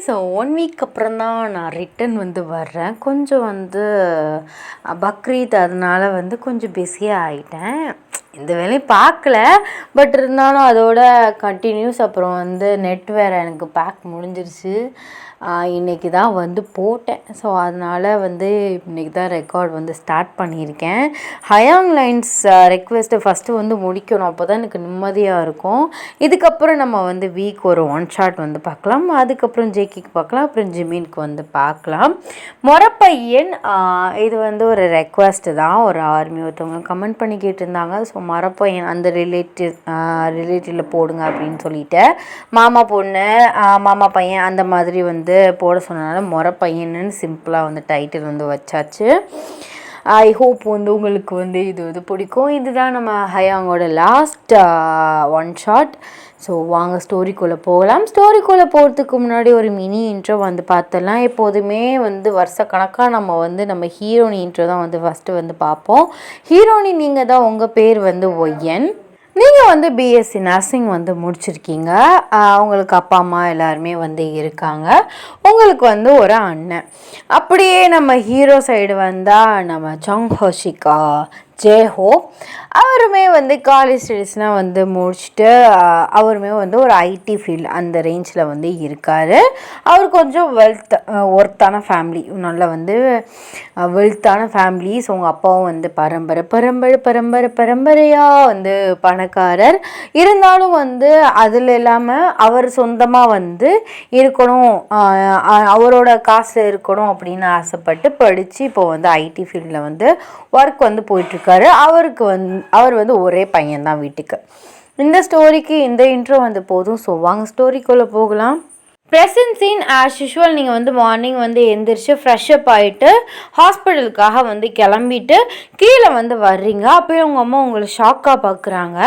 So 1 week அப்புறம் தான் நான் ரிட்டன் வர்றேன். கொஞ்சம் பக்ரீத் அதனால கொஞ்சம் பிஸியாக ஆகிட்டேன். இந்த வேலையும் பார்க்கல, பட் இருந்தாலும் அதோட கண்டினியூஸ். அப்புறம் நெட் வேறு எனக்கு பேக் முடிஞ்சிருச்சு. இன்றைக்கி தான் போட்டேன். ஸோ அதனால் இன்றைக்கி தான் ரெக்கார்ட் ஸ்டார்ட் பண்ணியிருக்கேன். ஹயாங் லைன்ஸ் ரெக்வெஸ்ட்டு ஃபஸ்ட்டு முடிக்கணும். அப்போ தான் எனக்கு நிம்மதியாக இருக்கும். இதுக்கப்புறம் நம்ம வீக் ஒரு 1 ஷாட் பார்க்கலாம். அதுக்கப்புறம் ஜேக்கிக்கு பார்க்கலாம். அப்புறம் ஜிமினுக்கு பார்க்கலாம். மொரப்பையன் இது ஒரு ரெக்வெஸ்ட்டு தான். ஒரு ஆர்மி ஒருத்தவங்க கமெண்ட் பண்ணி கேட்டிருந்தாங்க. ஸோ மொரப்பையன் அந்த ரிலேட்டிவில் போடுங்க அப்படின்னு சொல்லிட்டு மாமா பொண்ணு மாமா பையன் அந்த மாதிரி போட சொன்னனால மொரப்பையன்னு சிம்பிளாக டைட்டில் வச்சாச்சு. ஐ ஹோப் உங்களுக்கு இது பிடிக்கும். இதுதான் நம்ம ஹயாங்கோட லாஸ்ட் 1 ஷாட். ஸோ வாங்க ஸ்டோரிக்குள்ளே போகலாம். ஸ்டோரிக்குள்ளே போகிறதுக்கு முன்னாடி ஒரு மினி இன்ட்ரோ பார்த்துடலாம். எப்போதுமே வருஷக்கணக்காக நம்ம ஹீரோனி இன்ட்ரோ தான் ஃபஸ்ட்டு பார்ப்போம். ஹீரோனி நீங்கள் தான், உங்கள் பேர் ஒய்யன். நீங்கள் பிஎஸ்சி நர்சிங் முடிச்சிருக்கீங்க. உங்களுக்கு அப்பா அம்மா எல்லாருமே இருக்காங்க. உங்களுக்கு ஒரு அண்ணன். அப்படியே நம்ம ஹீரோ சைடு வந்தால் நம்ம சங் ஹோஷிகா ஜேஹோ அவருமே காலேஜ் ஸ்டடீஸ்லாம் முடிச்சுட்டு அவருமே ஒரு ஐடி ஃபீல்டு அந்த ரேஞ்சில் இருக்கார். அவர் கொஞ்சம் ஒர்த்தான ஃபேமிலி, நல்ல வெல்த்தான ஃபேமிலி. ஸோ உங்கள் அப்பாவும் பரம்பரையாக பணக்காரர். இருந்தாலும் அதில் இல்லாமல் அவர் சொந்தமாக இருக்கணும், அவரோட காசில் இருக்கணும் அப்படின்னு ஆசைப்பட்டு படித்து இப்போ ஐடி ஃபீல்டில் ஒர்க் போயிட்டுருக்கு. அவர் ஒரே பையன்தான் வீட்டுக்கு. இந்த ஸ்டோரிக்கு இந்த இன்ட்ரோ போதும். ஸோ வாங்க ஸ்டோரிக்குள்ளே போகலாம். Present scene as usual. நீங்கள் மார்னிங் எந்திரிச்சு ஃப்ரெஷ்அப் ஆகிட்டு ஹாஸ்பிட்டலுக்காக கிளம்பிட்டு கீழே வர்றீங்க. அப்போயே உங்கள் அம்மா உங்களை ஷாக்காக பார்க்குறாங்க.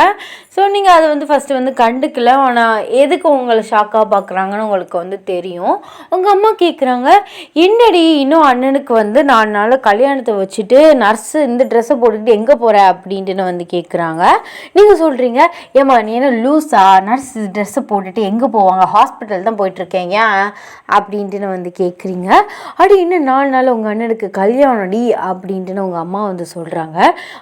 ஸோ நீங்கள் அதை ஃபஸ்ட்டு கண்டுக்கல. ஆனால் எதுக்கு உங்களை ஷாக்காக பார்க்குறாங்கன்னு உங்களுக்கு தெரியும். உங்கள் அம்மா கேட்குறாங்க, என்னடி இன்னும் அண்ணனுக்கு 4 நாள் கல்யாணத்தை வச்சுட்டு நர்ஸு இந்த ட்ரெஸ்ஸை போட்டுக்கிட்டு எங்கே போகிற அப்படின்ட்டு கேட்குறாங்க. நீங்கள் சொல்கிறீங்க, ஏம்மா நீ என்ன லூஸா, நர்ஸ் ட்ரெஸ்ஸை போட்டுட்டு எங்கே போவாங்க, ஹாஸ்பிட்டல் தான் போயிட்டுருக்கேன் ஏன் அப்படின்ட்டு கேட்குறீங்க. அடி இன்னும் 4 நாள் உங்கள் அண்ணனுக்கு கல்யாணம்டி அப்படின்ட்டு உங்கள் அம்மா சொல்கிறாங்க.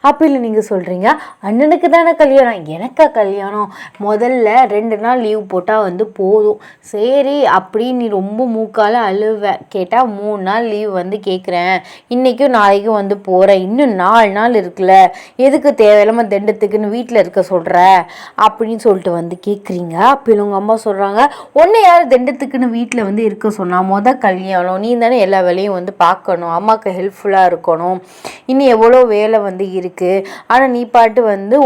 அப்போ இல்லை நீங்கள் சொல்கிறீங்க, அண்ணனுக்கு தானே கல்யாணம், எனக்கா கல்யாணம், முதல்ல 2 நாள் லீவ் போட்டால் போதும். சரி அப்படி நீ ரொம்ப மூக்கால் அழுவ, கேட்டால் 3 நாள் லீவ் கேட்குறேன், இன்றைக்கும் நாளைக்கும் போகிறேன், இன்னும் 4 நாள் இருக்குல்ல, எதுக்கு தேவையில்லாமல் தண்டத்துக்குன்னு வீட்டில் இருக்க சொல்கிற அப்படின்னு சொல்லிட்டு கேட்குறீங்க. அப்போ உங்கள் அம்மா சொல்கிறாங்க, ஒன்று யார் தண்டத்துக்குன்னு வீட்டில் இருக்க சொன்னால், கல்யாணம், நீ தானே எல்லா வேலையும் பார்க்கணும், அம்மாவுக்கு ஹெல்ப்ஃபுல்லாக இருக்கணும், இன்னும் எவ்வளோ வேலை இருக்குது, ஆனால் நீ பாட்டு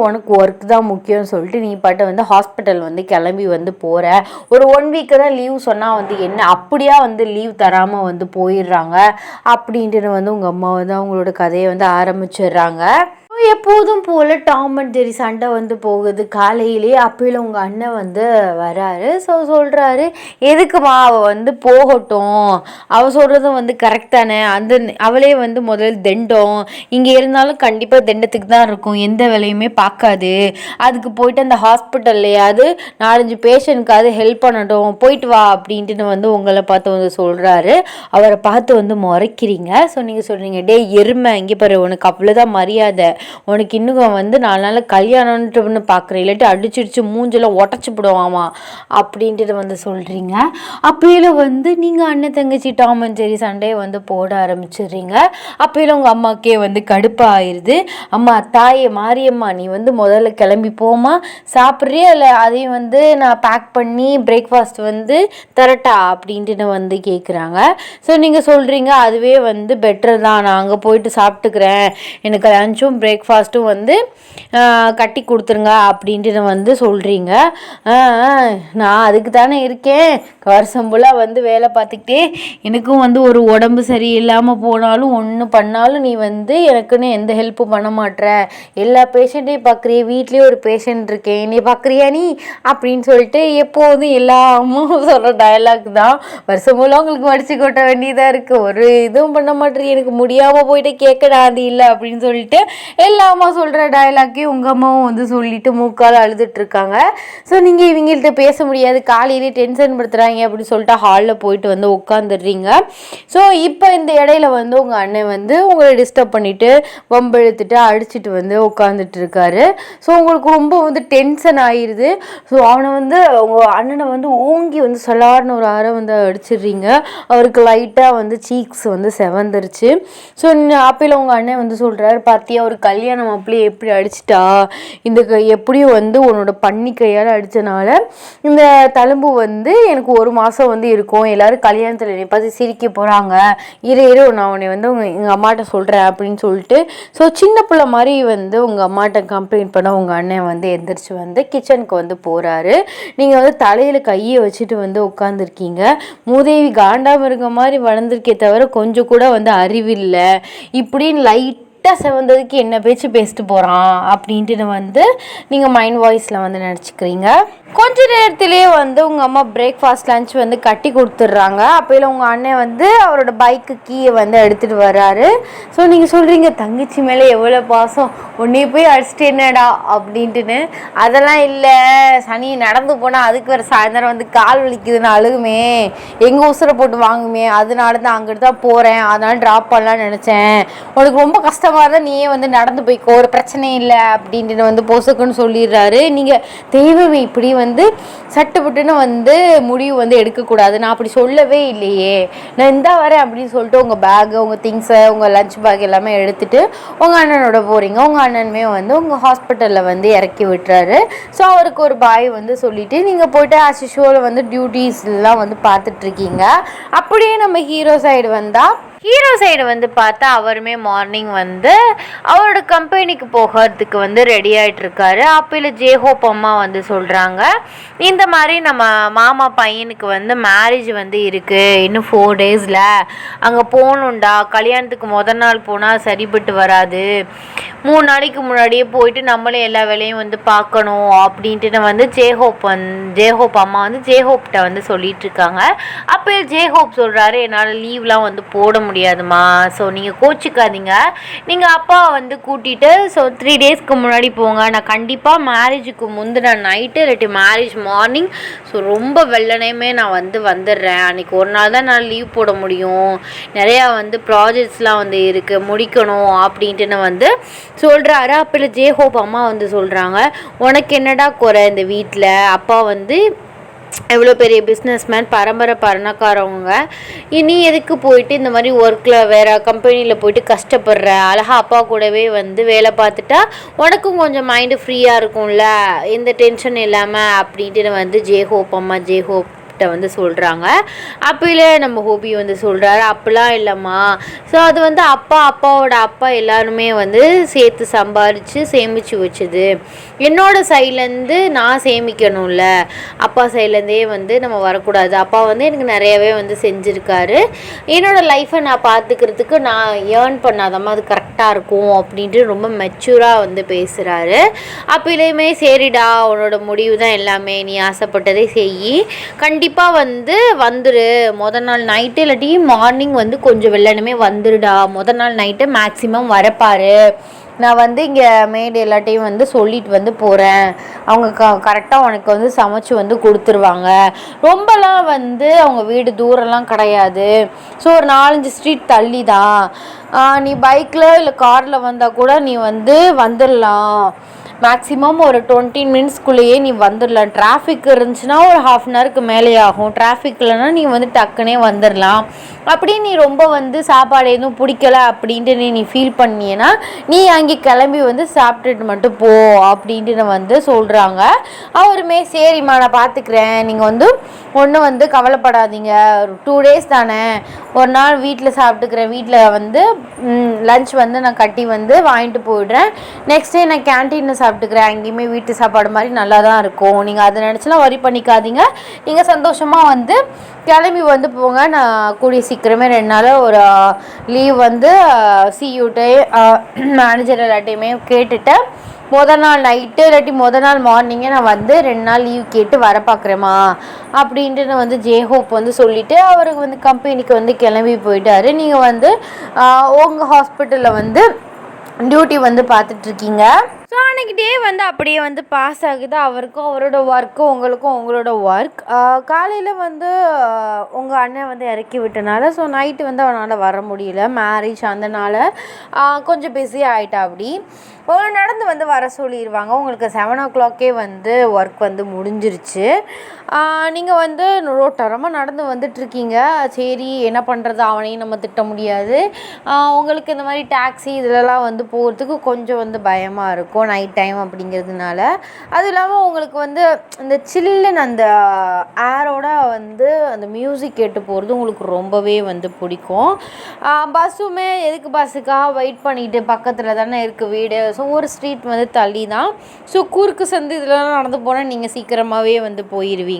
உனக்கு ஒர்க் தான் முக்கியம்னு சொல்லிட்டு நீ பாட்டு ஹாஸ்பிட்டல் கிளம்பி போகிற, ஒரு 1 வீக்கு தான் லீவ் சொன்னால் என்ன அப்படியா லீவ் தராமல் போயிடுறாங்க அப்படின்ட்டு உங்கள் அம்மா அவங்களோட கதையை ஆரம்பிச்சிடுறாங்க. எப்போதும் போல் டாம் அண்ட் ஜெரி சண்டை போகுது காலையிலே. அப்போல உங்கள் அண்ணன் வராரு. ஸோ சொல்கிறாரு, எதுக்குமா அவள் போகட்டும், அவள் சொல்கிறதும் கரெக்ட் தானே, அவளே முதல் தண்டம், இங்கே இருந்தாலும் கண்டிப்பாக தண்டத்துக்கு தான் இருக்கும், எந்த வேலையுமே பார்க்காது, அதுக்கு போயிட்டு அந்த ஹாஸ்பிட்டல்லையாவது 4-5 பேஷண்ட்காவது ஹெல்ப் பண்ணட்டும், போயிட்டு வா அப்படின்ட்டு உங்களை பார்த்து சொல்கிறாரு. அவரை பார்த்து முறைக்கிறீங்க. ஸோ நீங்கள் சொல்கிறீங்க, டே எருமை இங்கே பாரு, உனக்கு அவ்வளோதான் மரியாதை, உனக்கு இன்னும் 4 நாள் கல்யாணம்னு பார்க்குறேன், இல்லாட்டி அடிச்சிடுச்சு மூஞ்செல்லாம் உடச்சி போடுவாமா அப்படின்ட்டு சொல்கிறீங்க. அப்போயில நீங்கள் அண்ணன் தங்கச்சி டாம் அண்ட் ஜெரி சண்டையை போட ஆரம்பிச்சிடுறீங்க. அப்போயில உங்கள் அம்மாக்கே கடுப்பாக ஆயிடுது. அம்மா தாயே மாரியம்மா, நீ முதல்ல கிளம்பி போமா, சாப்பிட்றியா இல்லை அதையும் நான் பேக் பண்ணி பிரேக்ஃபாஸ்ட் தரட்டா அப்படின்ட்டு கேட்குறாங்க. ஸோ நீங்கள் சொல்கிறீங்க, அதுவே பெட்டர் தான், நான் அங்கே போயிட்டு சாப்பிட்டுக்கிறேன், எனக்கு லஞ்சும் பிரேக்ஃபாஸ்ட்டும் கட்டி கொடுத்துருங்க அப்படின்ட்டு சொல்கிறீங்க. நான் அதுக்கு தானே இருக்கேன், வருஷம் ஃபுல்லாக வேலை பார்த்துக்கிட்டே, எனக்கும் ஒரு உடம்பு சரியில்லாமல் போனாலும் ஒன்று பண்ணாலும் நீ எனக்குன்னு எந்த ஹெல்ப்பும் பண்ண மாட்ற, எல்லா பேஷண்ட்டையும் பார்க்குறிய, வீட்லேயே ஒரு பேஷண்ட் இருக்கேன், நீ பார்க்குறியா நீ அப்படின்னு சொல்லிட்டு எப்போதும் எல்லா அம்மாவும் சொல்கிற டயலாக் தான். வருஷம் ஃபுல்லாக உங்களுக்கு மடிச்சு கொட்ட வேண்டியதாக இருக்குது, ஒரு இதுவும் பண்ண மாட்டேறீ, எனக்கு முடியாமல் போயிட்டு கேட்கடா அது இல்லை அப்படின்னு சொல்லிட்டு எல்லா அம்மா சொல்கிற டயலாக்கையும் உங்கள் அம்மாவும் வந்து சொல்லிட்டு மூக்கால் அழுதுட்ருக்காங்க. ஸோ நீங்கள் இவங்கள்ட்ட பேச முடியாது, காலையிலே டென்ஷன் படுத்துகிறாங்க அப்படின்னு சொல்லிட்டு ஹாலில் போயிட்டு வந்து உட்காந்துடுறீங்க. ஸோ இப்போ இந்த இடையில வந்து உங்கள் அண்ணன் வந்து உங்களை டிஸ்டர்ப் பண்ணிவிட்டு வம்பெழுத்துட்டு அடிச்சுட்டு வந்து உட்காந்துட்டு இருக்காரு. ஸோ உங்களுக்கு ரொம்ப வந்து டென்ஷன் ஆயிடுது. ஸோ அவனை வந்து உங்கள் அண்ணனை வந்து ஓங்கி வந்து சொல்லார்னு ஒரு அறை வந்து அடிச்சிடுறீங்க. அவருக்கு லைட்டாக வந்து சீக்ஸ் வந்து செவந்துருச்சு. ஸோ அப்பையில் உங்கள் அண்ணன் வந்து சொல்கிறாரு, பார்த்தியா ஒரு கல்யாணம் அப்படியே எப்படி அடிச்சிட்டா, இந்த எப்படியும் வந்து உன்னோட பன்னி கையால் அடித்தனால இந்த தழும்பு வந்து எனக்கு 1 மாதம் வந்து இருக்கும், எல்லோரும் கல்யாணத்தில் என்னை பார்த்து சிரிக்க போகிறாங்க, இரு நான் உன்னை வந்து எங்கள் அம்மாட்ட சொல்கிறேன் அப்படின்னு சொல்லிட்டு ஸோ சின்ன பிள்ளை மாதிரி வந்து உங்கள் அம்மாட்ட கம்ப்ளைண்ட் பண்ண உங்கள் அண்ணன் வந்து எந்திரிச்சு வந்து கிச்சனுக்கு வந்து போகிறாரு. நீங்கள் வந்து தலையில் கையை வச்சுட்டு வந்து உட்காந்துருக்கீங்க. மூதேவி காண்டாமிருங்க மாதிரி வளர்ந்துருக்கே தவிர கொஞ்சம் கூட வந்து அறிவில்லை, இப்படின்னு லைட் செவந்ததுக்கு என்ன பேச்சு பேசிட்டு போகிறான் அப்படின்ட்டு வந்து நீங்கள் மைண்ட் வாய்ஸில் வந்து நினச்சிக்கிறீங்க. கொஞ்ச நேரத்திலே வந்து உங்கள் அம்மா பிரேக்ஃபாஸ்ட் லஞ்ச் வந்து கட்டி கொடுத்துட்றாங்க. அப்போயில் உங்கள் அண்ணன் வந்து அவரோட பைக்கு கீயை வந்து எடுத்துகிட்டு வர்றாரு. ஸோ நீங்கள் சொல்கிறீங்க, தங்கச்சி மேலே எவ்வளோ பாசம், உன்னைய போய் அடிச்சுட்டு என்னடா அப்படின்ட்டுன்னு. அதெல்லாம் இல்லை, சனி நடந்து போனால் அதுக்கு வேறு சாயந்தரம் வந்து கால் வலிக்குதுன்னு அழுகுமே, எங்கள் உசுரை போட்டு வாங்குமே, அதனால தான் அங்கிட்டு தான் போகிறேன், அதனால ட்ராப் பண்ணலான்னு நினச்சேன், உனக்கு ரொம்ப கஷ்டமாக இருந்தால் நீயே வந்து நடந்து போய்க்கோ, ஒரு பிரச்சனையும் இல்லை அப்படின்ட்டு வந்து பொசுக்குன்னு சொல்லிடுறாரு. நீங்கள் தெய்வமே இப்படி வந்து சட்டுப்பட்டுன்னு வந்து முடிவு வந்து எடுக்கக்கூடாது, நான் அப்படி சொல்லவே இல்லையே, நான் இந்தா வரேன் அப்படின்னு சொல்லிட்டு உங்கள் பேக்கு, உங்கள் திங்ஸை, உங்கள் லஞ்ச் பேக் எல்லாமே எடுத்துகிட்டு உங்கள் அண்ணனோட போகிறீங்க. உங்கள் அண்ணனுமே வந்து உங்கள் ஹாஸ்பிட்டலில் வந்து இறக்கி விட்டுறாரு. ஸோ அவருக்கு ஒரு பாய் வந்து சொல்லிவிட்டு நீங்கள் போய்ட்டு ஆஸ் யூஷுவல் வந்து டியூட்டிஸ்லாம் வந்து பார்த்துட்ருக்கீங்க. அப்படியே நம்ம ஹீரோ சைடு வந்து பார்த்தா அவருமே மார்னிங் வந்து அவரோட கம்பெனிக்கு போகிறதுக்கு வந்து ரெடி ஆகிட்டு இருக்காரு. அப்போல ஜேஹோப் அம்மா வந்து சொல்கிறாங்க, இந்த மாதிரி நம்ம மாமா பையனுக்கு வந்து மேரேஜ் வந்து இருக்குது, இன்னும் 4 டேஸில் அங்கே போகணுண்டா, கல்யாணத்துக்கு முதல் நாள் போனால் சரிப்பட்டு வராது, 3 நாளைக்கு முன்னாடியே போயிட்டு நம்மளே எல்லா வேலையும் வந்து பார்க்கணும் அப்படின்ட்டு வந்து ஜேஹோப் அம்மா வந்து ஜேஹோப்கிட்ட வந்து சொல்லிட்டு இருக்காங்க. அப்போ ஜேஹோப் சொல்கிறாரு, என்னால் லீவ்லாம் வந்து போட முடியாதுமா, ஸோ நீங்கள் கோச்சிக்காதீங்க, நீங்கள் அப்பாவை வந்து கூட்டிகிட்டு ஸோ 3 டேஸ்க்கு முன்னாடி போங்க, நான் கண்டிப்பாக மேரேஜுக்கு முந்தின நைட்டு இல்லாட்டி மேரேஜ் மார்னிங் ஸோ ரொம்ப வெள்ளனையுமே நான் வந்து வந்துடுறேன், அன்றைக்கி ஒரு நாள் தான் நான் லீவ் போட முடியும், நிறையா வந்து ப்ராஜெக்ட்ஸ்லாம் வந்து இருக்குது முடிக்கணும் அப்படின்ட்டு வந்து சொல்கிறாரு. அப்போ ஜேஹோப் அம்மா வந்து சொல்கிறாங்க, உனக்கு என்னடா குறை இந்த வீட்டில், அப்பா வந்து எவ்வளோ பெரிய பிஸ்னஸ்மேன், பரம்பரை பணக்காரவங்க, நீ எதுக்கு போயிட்டு இந்த மாதிரி ஒர்க்கில் வேறு கம்பெனியில் போயிட்டு கஷ்டப்படுற, அழகாக அப்பா கூடவே வந்து வேலை பார்த்துட்டா உனக்கும் கொஞ்சம் மைண்டு ஃப்ரீயாக இருக்கும்ல, எந்த டென்ஷன் இல்லாமல் அப்படின்ட்டு வந்து ஜேஹோப் வந்து சொல்கிறாங்க. அப்போல நம்ம ஹோபி வந்து சொல்கிறாரு, அப்படிலாம் இல்லைம்மா, ஸோ அது வந்து அப்பாவோட அப்பா எல்லாருமே வந்து சேர்த்து சம்பாரித்து சேமித்து வச்சுது, என்னோட சைட்லேருந்து நான் சேமிக்கணும்ல, அப்பா சைட்லேருந்தே வந்து நம்ம வரக்கூடாது, அப்பா வந்து எனக்கு நிறையவே வந்து செஞ்சுருக்காரு, என்னோடய லைஃப்பை நான் பார்த்துக்கிறதுக்கு நான் ஏர்ன் பண்ணாதம்மா அது கரெக்டாக இருக்கும் அப்படின்ட்டு ரொம்ப மெச்சூராக வந்து பேசுகிறாரு. அப்போலையுமே சரிடா உன்னோட முடிவு தான் எல்லாமே, நீ ஆசைப்பட்டதே செய், கண்டிப்பாக வந்து வந்துரு, முதல் நாள் நைட்டு இல்லாட்டி மார்னிங் வந்து கொஞ்சம் வெள்ளனுமே வந்துடுடா, முதல் நாள் நைட்டு மேக்ஸிமம் வரப்பாரு, நான் வந்து இங்கே மேடு எல்லாட்டையும் வந்து சொல்லிட்டு வந்து போகிறேன், அவங்க கரெக்டாக உனக்கு வந்து சமைச்சு வந்து கொடுத்துருவாங்க, ரொம்பலாம் வந்து அவங்க வீடு தூரம்லாம் கிடையாது, ஸோ ஒரு 4-5 ஸ்ட்ரீட் தள்ளி தான், நீ பைக்கில் இல்லை காரில் வந்தால் கூட நீ வந்து வந்துடலாம், மேக்ஸிமம் ஒரு 20 மினிட்ஸ்க்குள்ளேயே நீ வந்துடலாம், டிராஃபிக் இருந்துச்சுன்னா ஒரு 1/2 அன் ஹவருக்கு மேலே ஆகும், டிராஃபிக் இல்லைன்னா நீ வந்து டக்குனே வந்துடலாம், அப்படி நீ ரொம்ப வந்து சாப்பாடு எதுவும் பிடிக்கல அப்படின்ட்டு நீ ஃபீல் பண்ணியன்னா நீ அங்கே கிளம்பி வந்து சாப்பிட்டுட்டு மட்டும் போ அப்படின்ட்டு வந்து சொல்கிறாங்க. அவருமே சரிம்மா நான் பார்த்துக்கிறேன், நீங்கள் வந்து ஒன்றும் வந்து கவலைப்படாதீங்க, 2 டேஸ் தானே, ஒரு நாள் வீட்டில் சாப்பிட்டுக்கிறேன், வீட்டில் வந்து லஞ்ச் வந்து நான் கட்டி வந்து வாங்கிட்டு போயிடுறேன், நெக்ஸ்ட் டே நான் கேன்டீனில் சாப்பிட்டுக்கிறேன், அங்கேயுமே வீட்டு சாப்பாடு மாதிரி நல்லா தான் இருக்கும், நீங்கள் அதை நினச்சலாம் வரி பண்ணிக்காதீங்க, நீங்கள் சந்தோஷமாக வந்து கிளம்பி வந்து போங்க, நான் கூடிய சீக்கிரமே 2 நாள் ஒரு லீவ் வந்து சியூட்டே மேனேஜர் எல்லாட்டையுமே கேட்டுட்டு முதல் நாள் நைட்டு இல்லாட்டி முதல் நாள் மார்னிங்கே நான் வந்து 2 நாள் லீவ் கேட்டு வர பார்க்குறேம்மா அப்படின்ட்டு வந்து ஜேஹோப் வந்து சொல்லிவிட்டு அவருக்கு வந்து கம்பெனிக்கு வந்து கிளம்பி போயிட்டாரு. நீங்கள் வந்து உங்கள் ஹாஸ்பிட்டலில் வந்து டியூட்டி வந்து பார்த்துட்ருக்கீங்க. ஸோ அன்றைக்கி டே வந்து அப்படியே வந்து பாஸ் ஆகுது. அவருக்கும் அவரோட ஒர்க்கு, உங்களுக்கும் உங்களோட ஒர்க். காலையில் வந்து உங்கள் அண்ணன் வந்து இறக்கி விட்டனால ஸோ நைட்டு வந்து அவனால் வர முடியல, மேரேஜ் அந்தனால கொஞ்சம் பிஸி ஆகிட்டா. அப்படி நடந்து வந்து வர சொல்லிடுவாங்க. உங்களுக்கு 7 o'clock வந்து ஒர்க் வந்து முடிஞ்சிருச்சு. நீங்கள் வந்து ரோட்டோரமாக நடந்து வந்துட்டுருக்கீங்க. சரி என்ன பண்ணுறது, அவனையும் நம்ம திட்ட முடியாது. உங்களுக்கு இந்த மாதிரி டாக்ஸி இதிலலாம் வந்து போகிறதுக்கு கொஞ்சம் வந்து பயமாக இருக்கும் நைட் டைம் அப்படிங்கிறதுனால. அதுவும் இல்லாமல் உங்களுக்கு வந்து இந்த சில்லுன்னு அந்த ஏரோட வந்து அந்த மியூசிக் கேட்டு போகிறது உங்களுக்கு ரொம்பவே வந்து பிடிக்கும். பஸ்ஸுமே எதுக்கு பஸ்ஸுக்காக வெயிட் பண்ணிவிட்டு, பக்கத்தில் தானே இருக்குது வீடு, ஸோ ஒரு ஸ்ட்ரீட் வந்து தள்ளி தான். ஸோ குறுக்கு சந்து இதெல்லாம் நடந்து போனால் நீங்கள் சீக்கிரமாகவே வந்து போயிடுவீங்க.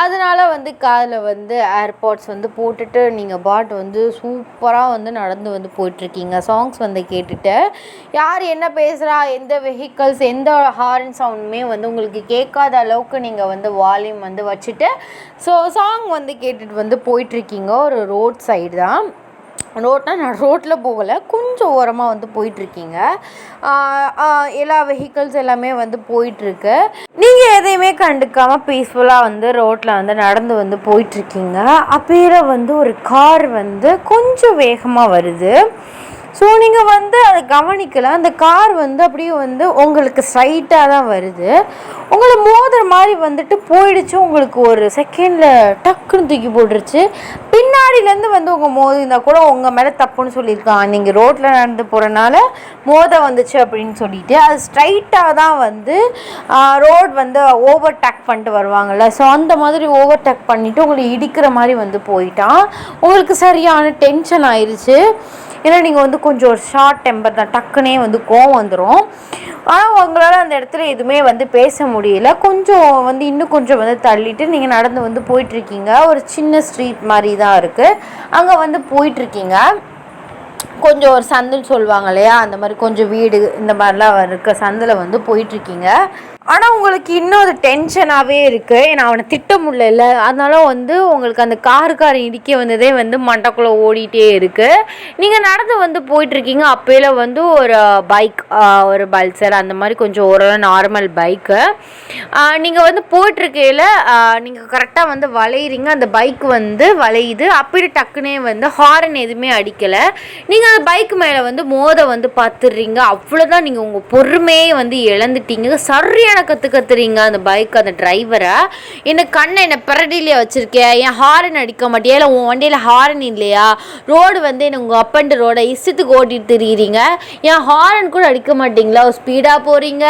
அதனால் வந்து காதில் வந்து ஏர்பாட்ஸ் வந்து போட்டுட்டு நீங்கள் பாட்டு வந்து சூப்பராக வந்து நடந்து வந்து போயிட்டுருக்கீங்க. சாங்ஸ் வந்து கேட்டுட்டு யார் என்ன பேசுகிறா, எந்த வெஹிக்கல்ஸ், எந்த ஹார்ன் சவுண்டுமே வந்து உங்களுக்கு கேட்காத அளவுக்கு நீங்கள் வந்து வால்யூம் வந்து வச்சுட்டு ஸோ சாங் வந்து கேட்டுட்டு வந்து போயிட்டுருக்கீங்க. ஒரு ரோட் சைடு தான். நான் ரோட்டில் போகலை, கொஞ்சம் ஓரமாக வந்து போயிட்டுருக்கீங்க. எல்லா வெஹிக்கல்ஸ் எல்லாமே வந்து போயிட்டுருக்கு. நீங்கள் எதையுமே கண்டுக்காமல் பீஸ்ஃபுல்லாக வந்து ரோட்டில் வந்து நடந்து வந்து போயிட்டுருக்கீங்க. அப்போ வந்து ஒரு கார் வந்து கொஞ்சம் வேகமாக வருது. ஸோ நீங்கள் வந்து அதை கவனிக்கலாம். அந்த கார் வந்து அப்படியே வந்து உங்களுக்கு ஸ்ட்ரைட்டாக தான் வருது. உங்களை மோதுற மாதிரி வந்துட்டு போயிடுச்சு. உங்களுக்கு ஒரு செகண்டில் டக்குன்னு தூக்கி போட்டுருச்சு. பின்னாடியிலேருந்து வந்து உங்கள் மோதிருந்தால் கூட உங்கள் மேலே தப்புன்னு சொல்லியிருக்காங்க. நீங்கள் ரோட்டில் நடந்து போகிறனால மோத வந்துச்சு அப்படின்னு சொல்லிட்டு அது ஸ்ட்ரைட்டாக தான் வந்து ரோட் வந்து ஓவர் டேக் பண்ணிட்டு வருவாங்கள்ல, ஸோ அந்த மாதிரி ஓவர் டேக் பண்ணிவிட்டு உங்களை இடிக்கிற மாதிரி வந்து போயிட்டான். உங்களுக்கு சரியான டென்ஷன் ஆயிடுச்சு. ஏன்னா நீங்கள் வந்து கொஞ்சம் ஒரு ஷார்ட் டெம்பர் தான், டக்குனே வந்து கோவம் வந்துடும். ஆனால் உங்களால் அந்த இடத்துல எதுவுமே வந்து பேச முடியல. கொஞ்சம் வந்து இன்னும் கொஞ்சம் வந்து தள்ளிட்டு நீங்கள் நடந்து வந்து போயிட்டுருக்கீங்க. ஒரு சின்ன ஸ்ட்ரீட் மாதிரி தான் இருக்குது, அங்கே வந்து போயிட்டுருக்கீங்க. கொஞ்சம் ஒரு சந்துன்னு சொல்லுவாங்க இல்லையா, அந்த மாதிரி கொஞ்சம் வீடு இந்த மாதிரிலாம் இருக்க சந்தில் வந்து போயிட்டுருக்கீங்க. ஆனால் உங்களுக்கு இன்னும் அது டென்ஷனாகவே இருக்குது. ஏன்னா அவனை திட்ட முடியல, அதனால வந்து உங்களுக்கு அந்த காருக்காரன் இடிக்க வந்ததே வந்து மண்டக்குள்ளே ஓடிட்டே இருக்குது. நீங்கள் நடந்து வந்து போயிட்டுருக்கீங்க. அப்போல வந்து ஒரு பைக், ஒரு பல்சர் அந்த மாதிரி கொஞ்சம் ஒரு நார்மல் பைக்கு நீங்கள் வந்து போயிட்டுருக்கையில் நீங்கள் கரெக்டாக வந்து வளையிறீங்க. அந்த பைக் வந்து வளையுது. அப்படி டக்குனே வந்து ஹாரன் எதுவுமே அடிக்கலை. நீங்கள் அந்த பைக் மேலே வந்து மோத வந்து பார்த்துடுறீங்க. அவ்வளோதான், நீங்கள் உங்கள் பொறுமையே வந்து இழந்துட்டீங்க. சரியான கற்றுறீங்க அந்த பைக் அந்த டிரைவரை. எனக்கு கண்ணை என்னை பிரடியிலே வச்சுருக்கேன், என் ஹாரன் அடிக்க மாட்டியா, இல்லை உன் வண்டியில் ஹாரன் இல்லையா, ரோடு வந்து எனக்கு உங்கள் அப்பண்டு ரோடை இஷ்டத்துக்கு ஓட்டிகிட்டு தெரியுறீங்க, என் ஹாரன் கூட அடிக்க மாட்டிங்களா, ஸ்பீடாக போகிறீங்க,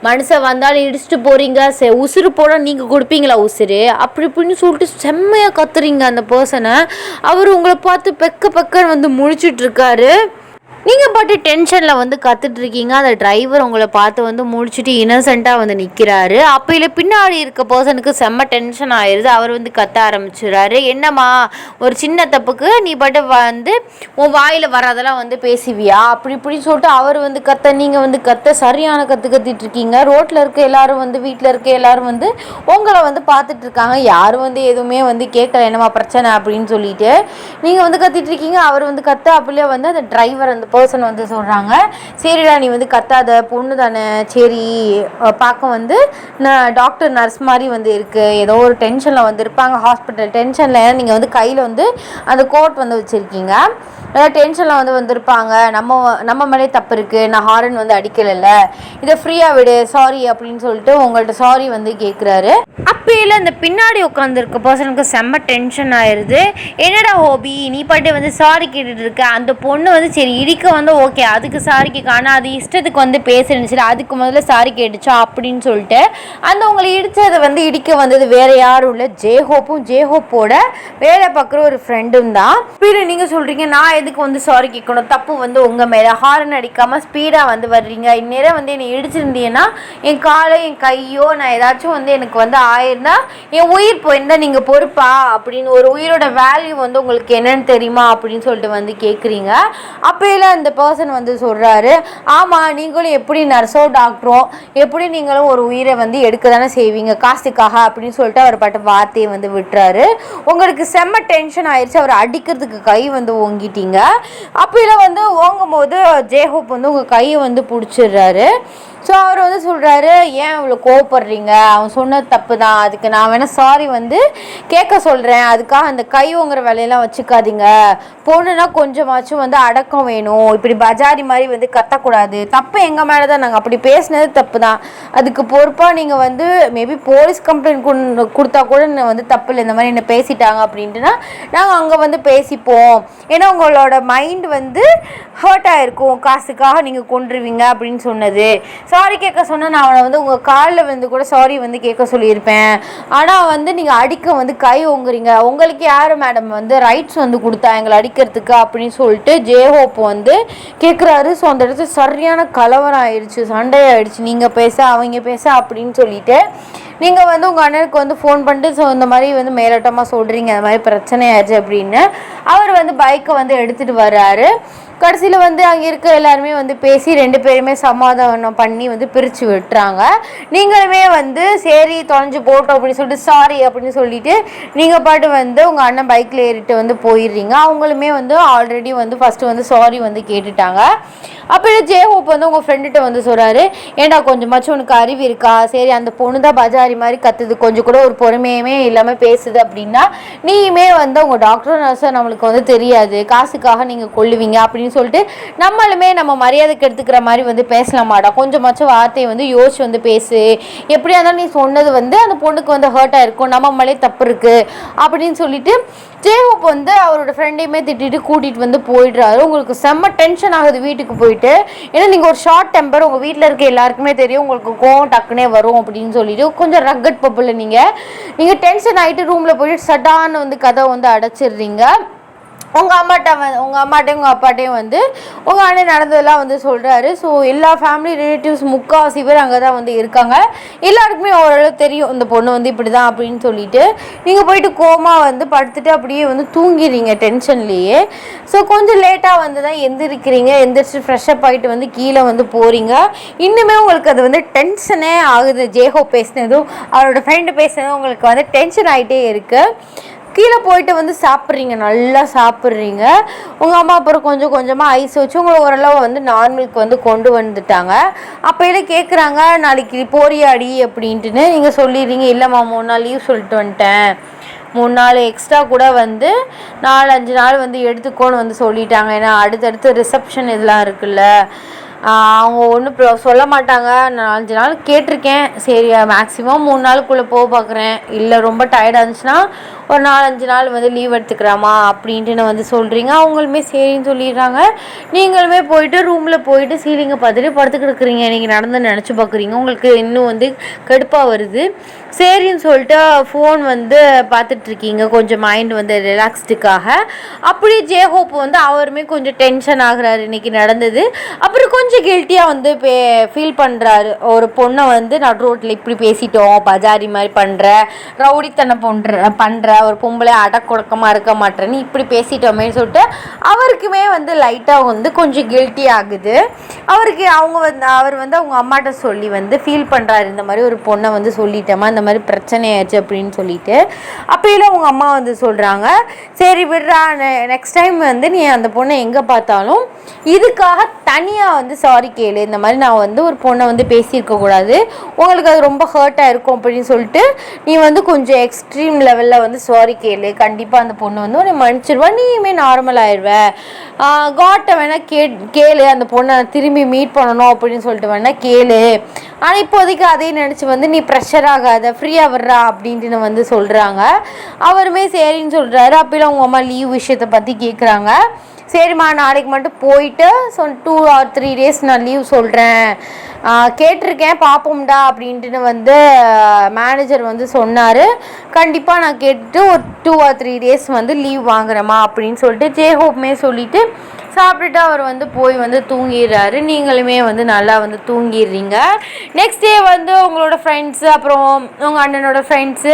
மனுஷன் வந்தாலும் இடிச்சுட்டு போகிறீங்க, உசுறு போட நீங்கள் கொடுப்பீங்களா உசுறு, அப்படி இப்படின்னு சொல்லிட்டு செம்மையாக கத்துறீங்க அந்த பர்சனை. அவர் உங்களை பார்த்து பெக்கன்னு வந்து முழிச்சிட்ருக்காரு. நீங்கள் பாட்டு டென்ஷனில் வந்து கற்றுட்ருக்கீங்க. அந்த டிரைவர் உங்களை பார்த்து வந்து முடிச்சுட்டு இன்னசென்ட்டாக வந்து நிற்கிறாரு. அப்போ இல்லை பின்னாடி இருக்க பர்சனுக்கு செம்ம டென்ஷன் ஆயிடுது. அவர் வந்து கத்த ஆரம்பிச்சிடுறாரு. என்னம்மா ஒரு சின்ன தப்புக்கு நீ பாட்டு வந்து உன் வாயில் வராதெல்லாம் வந்து பேசுவியா, அப்படி இப்படின்னு சொல்லிட்டு அவர் வந்து கத்த, நீங்கள் வந்து கத்த, சரியான கத்திட்ருக்கீங்க. ரோட்டில் இருக்க எல்லோரும் வந்து வீட்டில் இருக்க எல்லோரும் வந்து உங்களை வந்து பார்த்துட்ருக்காங்க. யாரும் வந்து எதுவுமே வந்து கேட்கல என்னம்மா பிரச்சனை அப்படின்னு சொல்லிட்டு நீங்கள் வந்து கத்திட்ருக்கீங்க. அவர் வந்து கத்த. அப்படியே வந்து அந்த டிரைவர் அந்த பர்சன் வந்து சொல்கிறாங்க, சரிடா நீ வந்து கத்தாத, பொண்ணு தானே, சரி பார்க்க வந்து நான் டாக்டர் நர்ஸ் மாதிரி வந்து இருக்குது, ஏதோ ஒரு டென்ஷனில் வந்து இருப்பாங்க ஹாஸ்பிட்டல் டென்ஷனில். நீங்கள் வந்து கையில் வந்து அந்த கோட் வந்து வச்சுருக்கீங்க, ஏதாவது டென்ஷனில் வந்து வந்திருப்பாங்க. நம்ம மேலே தப்பு இருக்குது, நான் ஹாரன் வந்து அடிக்கலைல்ல, இதை ஃப்ரீயாக விடு, சாரி அப்படின்னு சொல்லிட்டு உங்கள்கிட்ட சாரி வந்து கேட்குறாரு. அப்போல அந்த பின்னாடி உட்காந்துருக்க பர்சனுக்கு செம்ம டென்ஷன் ஆயிடுது. என்னடா ஹோபி நீ பாட்டு வந்து சாரி கேட்டுட்டு இருக்க, அந்த பொண்ணு வந்து சரி இடிக்க வந்து ஓகே அதுக்கு சாரி கேட்க, ஆனால் அது இஷ்டத்துக்கு வந்து பேசிருந்துச்சு, அதுக்கு முதல்ல சாரி கேட்டுச்சா அப்படின்னு சொல்லிட்டு அந்த உங்களை இடித்ததை வந்து இடிக்க வந்தது வேறு யாரும் இல்லை, ஜேஹோப்போட வேலை பார்க்குற ஒரு ஃப்ரெண்டும் தான். இப்போ நீங்கள் சொல்கிறீங்க நான் எதுக்கு வந்து சாரி கேட்கணும், தப்பு வந்து உங்கள் மேலே, ஹாரன் அடிக்காமல் ஸ்பீடாக வந்து வர்றீங்க, இந்நேரம் வந்து என்னை இடிச்சிருந்தீங்கன்னா என் காலை என் கையோ நான் ஏதாச்சும் வந்து எனக்கு வந்து ஆயிருந்தா என் உயிர் போயிருந்தா நீங்கள் பொறுப்பா அப்படின்னு, ஒரு உயிரோட வேல்யூ வந்து உங்களுக்கு என்னன்னு தெரியுமா அப்படின்னு சொல்லிட்டு வந்து கேட்குறீங்க. அப்போல அந்த பர்சன் வந்து சொல்கிறாரு, ஆமாம் நீங்களும் எப்படி நர்ஸோ டாக்டரோ எப்படி நீங்களும் ஒரு உயிரை வந்து எடுக்க தானே செய்வீங்க காசுக்காக அப்படின்னு சொல்லிட்டு அவர் பாட்டு வார்த்தையை வந்து விட்டுறாரு. உங்களுக்கு செம்ம டென்ஷன் ஆயிடுச்சு. அவர் அடிக்கிறதுக்கு கை வந்து ஓங்கிட்டீங்க. ஓங்குறீங்க. அப்போலாம் வந்து ஓங்கும்போது ஜேஹோப் வந்து உங்கள் கையை வந்து பிடிச்சிடுறாரு. ஸோ அவர் வந்து சொல்கிறாரு, ஏன் இவ்வளோ கோவப்படுறீங்க, அவன் சொன்னது தப்பு தான், அதுக்கு நான் வேணால் சாரி வந்து கேட்க சொல்கிறேன், அதுக்காக அந்த கை ஓங்குற வேலையெல்லாம் வச்சுக்காதீங்க, பொண்ணுன்னா கொஞ்சமாச்சும் வந்து அடக்கம் வேணும், இப்படி பஜாரி மாதிரி வந்து கத்தக்கூடாது, தப்பு எங்கள் மேலே தான், நாங்கள் அப்படி பேசினது தப்பு தான், அதுக்கு பொறுப்பாக நீங்கள் வந்து மேபி போலீஸ் கம்ப்ளைண்ட் கொடுத்தா கூட வந்து தப்பு இல்லை, இந்த மாதிரி என்ன பேசிட்டாங்க அப்படின்ட்டுனா நாங்கள் அங்கே வந்து பேசிப்போம், ஏன்னா உங்களோட மைண்ட் வந்து ஹர்ட் ஆகிருக்கும், காசுக்காக நீங்கள் கொண்டுருவீங்க அப்படின்னு சொன்னது. சாரி கேட்க சொன்னால் நான் அவனை வந்து உங்கள் காலில் வந்து கூட சாரி வந்து கேட்க சொல்லியிருப்பேன், ஆனால் வந்து நீங்கள் அடிக்க வந்து கை ஓங்குறீங்க, உங்களுக்கு யார் மேடம் வந்து ரைட்ஸ் வந்து கொடுத்தா எங்களை அடிக்கிறதுக்கு அப்படின்னு சொல்லிட்டு ஜேஹோப் வந்து கேட்குறாரு. ஸோ அந்த இடத்துல சரியான கலவரம் ஆயிடுச்சு, சண்டையாயிடுச்சு, நீங்கள் பேச அவங்க பேச அப்படின்னு சொல்லிட்டு நீங்கள் வந்து உங்கள் அண்ணனுக்கு வந்து ஃபோன் பண்ணிட்டு ஸோ இந்த மாதிரி வந்து மேலோட்டமாக சொல்கிறீங்க, இந்த மாதிரி பிரச்சனை ஆயிடுச்சு அப்படின்னு அவர் வந்து பைக்கை வந்து எடுத்துகிட்டு வர்றாரு. கடைசியில் வந்து அங்கே இருக்க எல்லாருமே வந்து பேசி 2 பேருமே சமாதானம் பண்ணி வந்து பிரித்து விட்டுறாங்க. நீங்களுமே வந்து சரி தொலைஞ்சு போட்டோம் அப்படின்னு சொல்லிட்டு சாரி அப்படின்னு சொல்லிட்டு நீங்கள் பாட்டு வந்து உங்கள் அண்ணன் பைக்கில் ஏறிட்டு வந்து போயிடுறீங்க. அவங்களுமே வந்து ஆல்ரெடி வந்து ஃபஸ்ட்டு வந்து சாரி வந்து கேட்டுட்டாங்க. அப்போ ஜேஹோப் வந்து உங்கள் ஃப்ரெண்டுகிட்ட வந்து சொல்கிறாரு, ஏன்டா கொஞ்சமாச்சும் உனக்கு அறிவு இருக்கா, சரி அந்த பொண்ணு தான் பஜாரி மாதிரி கத்துது, கொஞ்சம் கூட ஒரு பொறுமையுமே இல்லாமல் பேசுது அப்படின்னா நீயுமே வந்து உங்கள் டாக்டர் நர்ஸை நம்மளுக்கு வந்து தெரியாது, காசுக்காக நீங்கள் கொல்லுவீங்க அப்படின்னு சொல்லிட்டு நம்மளுமே நம்ம மரியாதைக்கு எடுத்துக்கிற மாதிரி வந்து பேசலாமாடா, கொஞ்சமாச்சும் வார்த்தையை வந்து யோசிச்சு வந்து பேசு, எப்படியா இருந்தாலும் நீ சொன்னது வந்து அந்த பொண்ணுக்கு வந்து ஹர்ட் ஆயிருக்கும், நம்ம மேலே தப்பு இருக்கு அப்படின்னு சொல்லிட்டு ஜேஹோப் வந்து அவரோட ஃப்ரெண்டையுமே திட்டிட்டு கூட்டிகிட்டு வந்து போயிடுறாரு. உங்களுக்கு செம்ம டென்ஷன் ஆகுது வீட்டுக்கு போயிட்டு, ஏன்னா நீங்கள் ஒரு ஷார்ட் டெம்பர், உங்கள் வீட்டில் இருக்க எல்லாருக்குமே தெரியும் உங்களுக்கு கோவம் டக்குனே வரும் அப்படின்னு சொல்லிட்டு கொஞ்சம் ரக்கட் பப்பில் நீங்கள் டென்ஷன் ஆகிட்டு ரூமில் போயிட்டு சட்டான்னு வந்து கதை வந்து அடைச்சிடுறீங்க. உங்கள் அம்மாட்டையும் உங்கள் அப்பாட்டையும் வந்து உங்கள் அண்ணன் நடந்ததெல்லாம் வந்து சொல்கிறாரு. ஸோ எல்லா ஃபேமிலி ரிலேட்டிவ்ஸ் முக்கால்வாசி பேர் அங்கே தான் வந்து இருக்காங்க, எல்லாருக்குமே ஓரளவு தெரியும் இந்த பொண்ணு வந்து இப்படி தான் அப்படின்னு சொல்லிட்டு நீங்கள் போயிட்டு கோமா வந்து படுத்துட்டு அப்படியே வந்து தூங்கிடுறீங்க டென்ஷன்லேயே. ஸோ கொஞ்சம் லேட்டாக வந்து தான் எந்திரிக்கிறீங்க, எந்திரிச்சு ஃப்ரெஷ்அப் ஆகிட்டு வந்து கீழே வந்து போகிறீங்க. இன்னுமே உங்களுக்கு அது வந்து டென்ஷனே ஆகுது, ஜேஹோப் பேசினதும் அவரோட ஃப்ரெண்டு பேசினதும் உங்களுக்கு வந்து டென்ஷன் ஆகிட்டே இருக்குது. கீழே போயிட்டு வந்து சாப்பிட்றீங்க, நல்லா சாப்பிட்றீங்க. உங்கள் அம்மா அப்புறம் கொஞ்சம் கொஞ்சமாக ஐஸ் வச்சு உங்களை ஓரளவு வந்து நார்மலுக்கு வந்து கொண்டு வந்துட்டாங்க. அப்போயில கேட்குறாங்க, நாளைக்கு போறியாடி அப்படின்ட்டுன்னு நீங்கள் சொல்லிடுறீங்க, இல்லைம்மா 3 நாள் லீவ் சொல்லிட்டு வந்துட்டேன், 3 நாள் எக்ஸ்ட்ரா கூட வந்து 4-5 நாள் வந்து எடுத்துக்கோன்னு வந்து சொல்லிட்டாங்க, ஏன்னா அடுத்தடுத்து ரிசப்ஷன் இதெல்லாம் இருக்குல்ல, அவங்க ஒன்றும் சொல்ல மாட்டாங்க, நான் 5 நாள் கேட்டிருக்கேன், சரி மேக்ஸிமம் 3 நாளுக்குள்ளே போக பார்க்குறேன், இல்லை ரொம்ப டயர்டாக இருந்துச்சுன்னா ஒரு 4-5 நாள் வந்து லீவ் எடுத்துக்கிறாமா அப்படின்ட்டு வந்து சொல்கிறீங்க. அவங்களுமே சரின்னு சொல்லிடுறாங்க. நீங்களுமே போயிட்டு ரூமில் போயிட்டு சீலிங்கை பார்த்துட்டு படுத்துக்கிட்டு இருக்கிறீங்க, நீங்கள் நடந்து நினச்சி பார்க்குறீங்க, உங்களுக்கு இன்னும் வந்து கடுப்பாக வருது. சரின்னு சொல்லிட்டு ஃபோன் வந்து பார்த்துட்ருக்கீங்க கொஞ்சம் மைண்ட் வந்து ரிலாக்ஸ்டுக்காக. அப்படியே ஜேஹோப் வந்து அவருமே கொஞ்சம் டென்ஷன் ஆகுறாரு இன்றைக்கி நடந்தது. அப்புறம் கொஞ்சம் கில்ட்டியாக வந்து ஃபீல் பண்ணுறாரு, ஒரு பொண்ணை வந்து நடு ரோட்டில் இப்படி பேசிட்டோம், பஜாரி மாதிரி பண்ணுற, ரவுடித்தனம் பண்ணுற ஒரு பொம்பளை அடக்கொடக்கமாக இருக்க மாட்டேன்னு இப்படி பேசிட்டோமேன்னு சொல்லிட்டு அவருக்குமே வந்து லைட்டாக வந்து கொஞ்சம் கில்ட்டி ஆகுது. அவர் வந்து அவங்க அம்மாட்ட சொல்லி வந்து ஃபீல் பண்ணுறாரு, இந்த மாதிரி ஒரு பொண்ணை வந்து சொல்லிட்டோமா, இந்த மாதிரி பிரச்சனை ஆயிடுச்சு அப்படின்னு சொல்லிட்டு. அப்போலாம் உங்கள் அம்மா வந்து சொல்கிறாங்க, சரி விடுறா, நெக்ஸ்ட் டைம் வந்து நீ அந்த பொண்ணை எங்கே பார்த்தாலும் இதுக்காக தனியாக வந்து சாரி கேளு, இந்த மாதிரி நான் வந்து ஒரு பொண்ணை வந்து பேசியிருக்கக்கூடாது, உங்களுக்கு அது ரொம்ப ஹர்ட்டாக இருக்கும் அப்படின்னு சொல்லிட்டு நீ வந்து கொஞ்சம் எக்ஸ்ட்ரீம் லெவலில் வந்து சாரி கேளு, கண்டிப்பாக அந்த பொண்ணு வந்து உன்னை மன்னிச்சிடுவா, நீயுமே நார்மல் ஆயிடுவ, காட்டை வேணால் கேளு, அந்த பொண்ணை திரும்பி மீட் பண்ணணும் அப்படின்னு சொல்லிட்டு வேணால் கேளு, ஆனால் இப்போதைக்கு அதே நினச்சி வந்து நீ ப்ரெஷர் ஆகாத, ஃப்ரீயாக வர்றா அப்படின்ட்டு வந்து சொல்கிறாங்க. அவருமே சரின்னு சொல்கிறாரு. அப்போலாம் உங்கள் அம்மா லீவ் விஷயத்தை பற்றி கேட்குறாங்க. சரிம்மா நாளைக்கு மட்டும் போயிட்டு 2 or 3 days நான் லீவ் சொல்கிறேன், கேட்டிருக்கேன் பார்ப்போம்டா அப்படின்ட்டு வந்து மேனேஜர் வந்து சொன்னார், கண்டிப்பாக நான் கேட்டுட்டு ஒரு 2 or 3 days வந்து லீவ் வாங்குறேம்மா அப்படின்னு சொல்லிட்டு ஜேஹோப்மே சொல்லிவிட்டு சாப்பிட்டுட்டு அவர் வந்து போய் வந்து தூங்கிடுறாரு. நீங்களுமே வந்து நல்லா வந்து தூங்கிடுறீங்க. நெக்ஸ்ட் டே வந்து உங்களோட ஃப்ரெண்ட்ஸு, அப்புறம் உங்கள் அண்ணனோட ஃப்ரெண்ட்ஸு,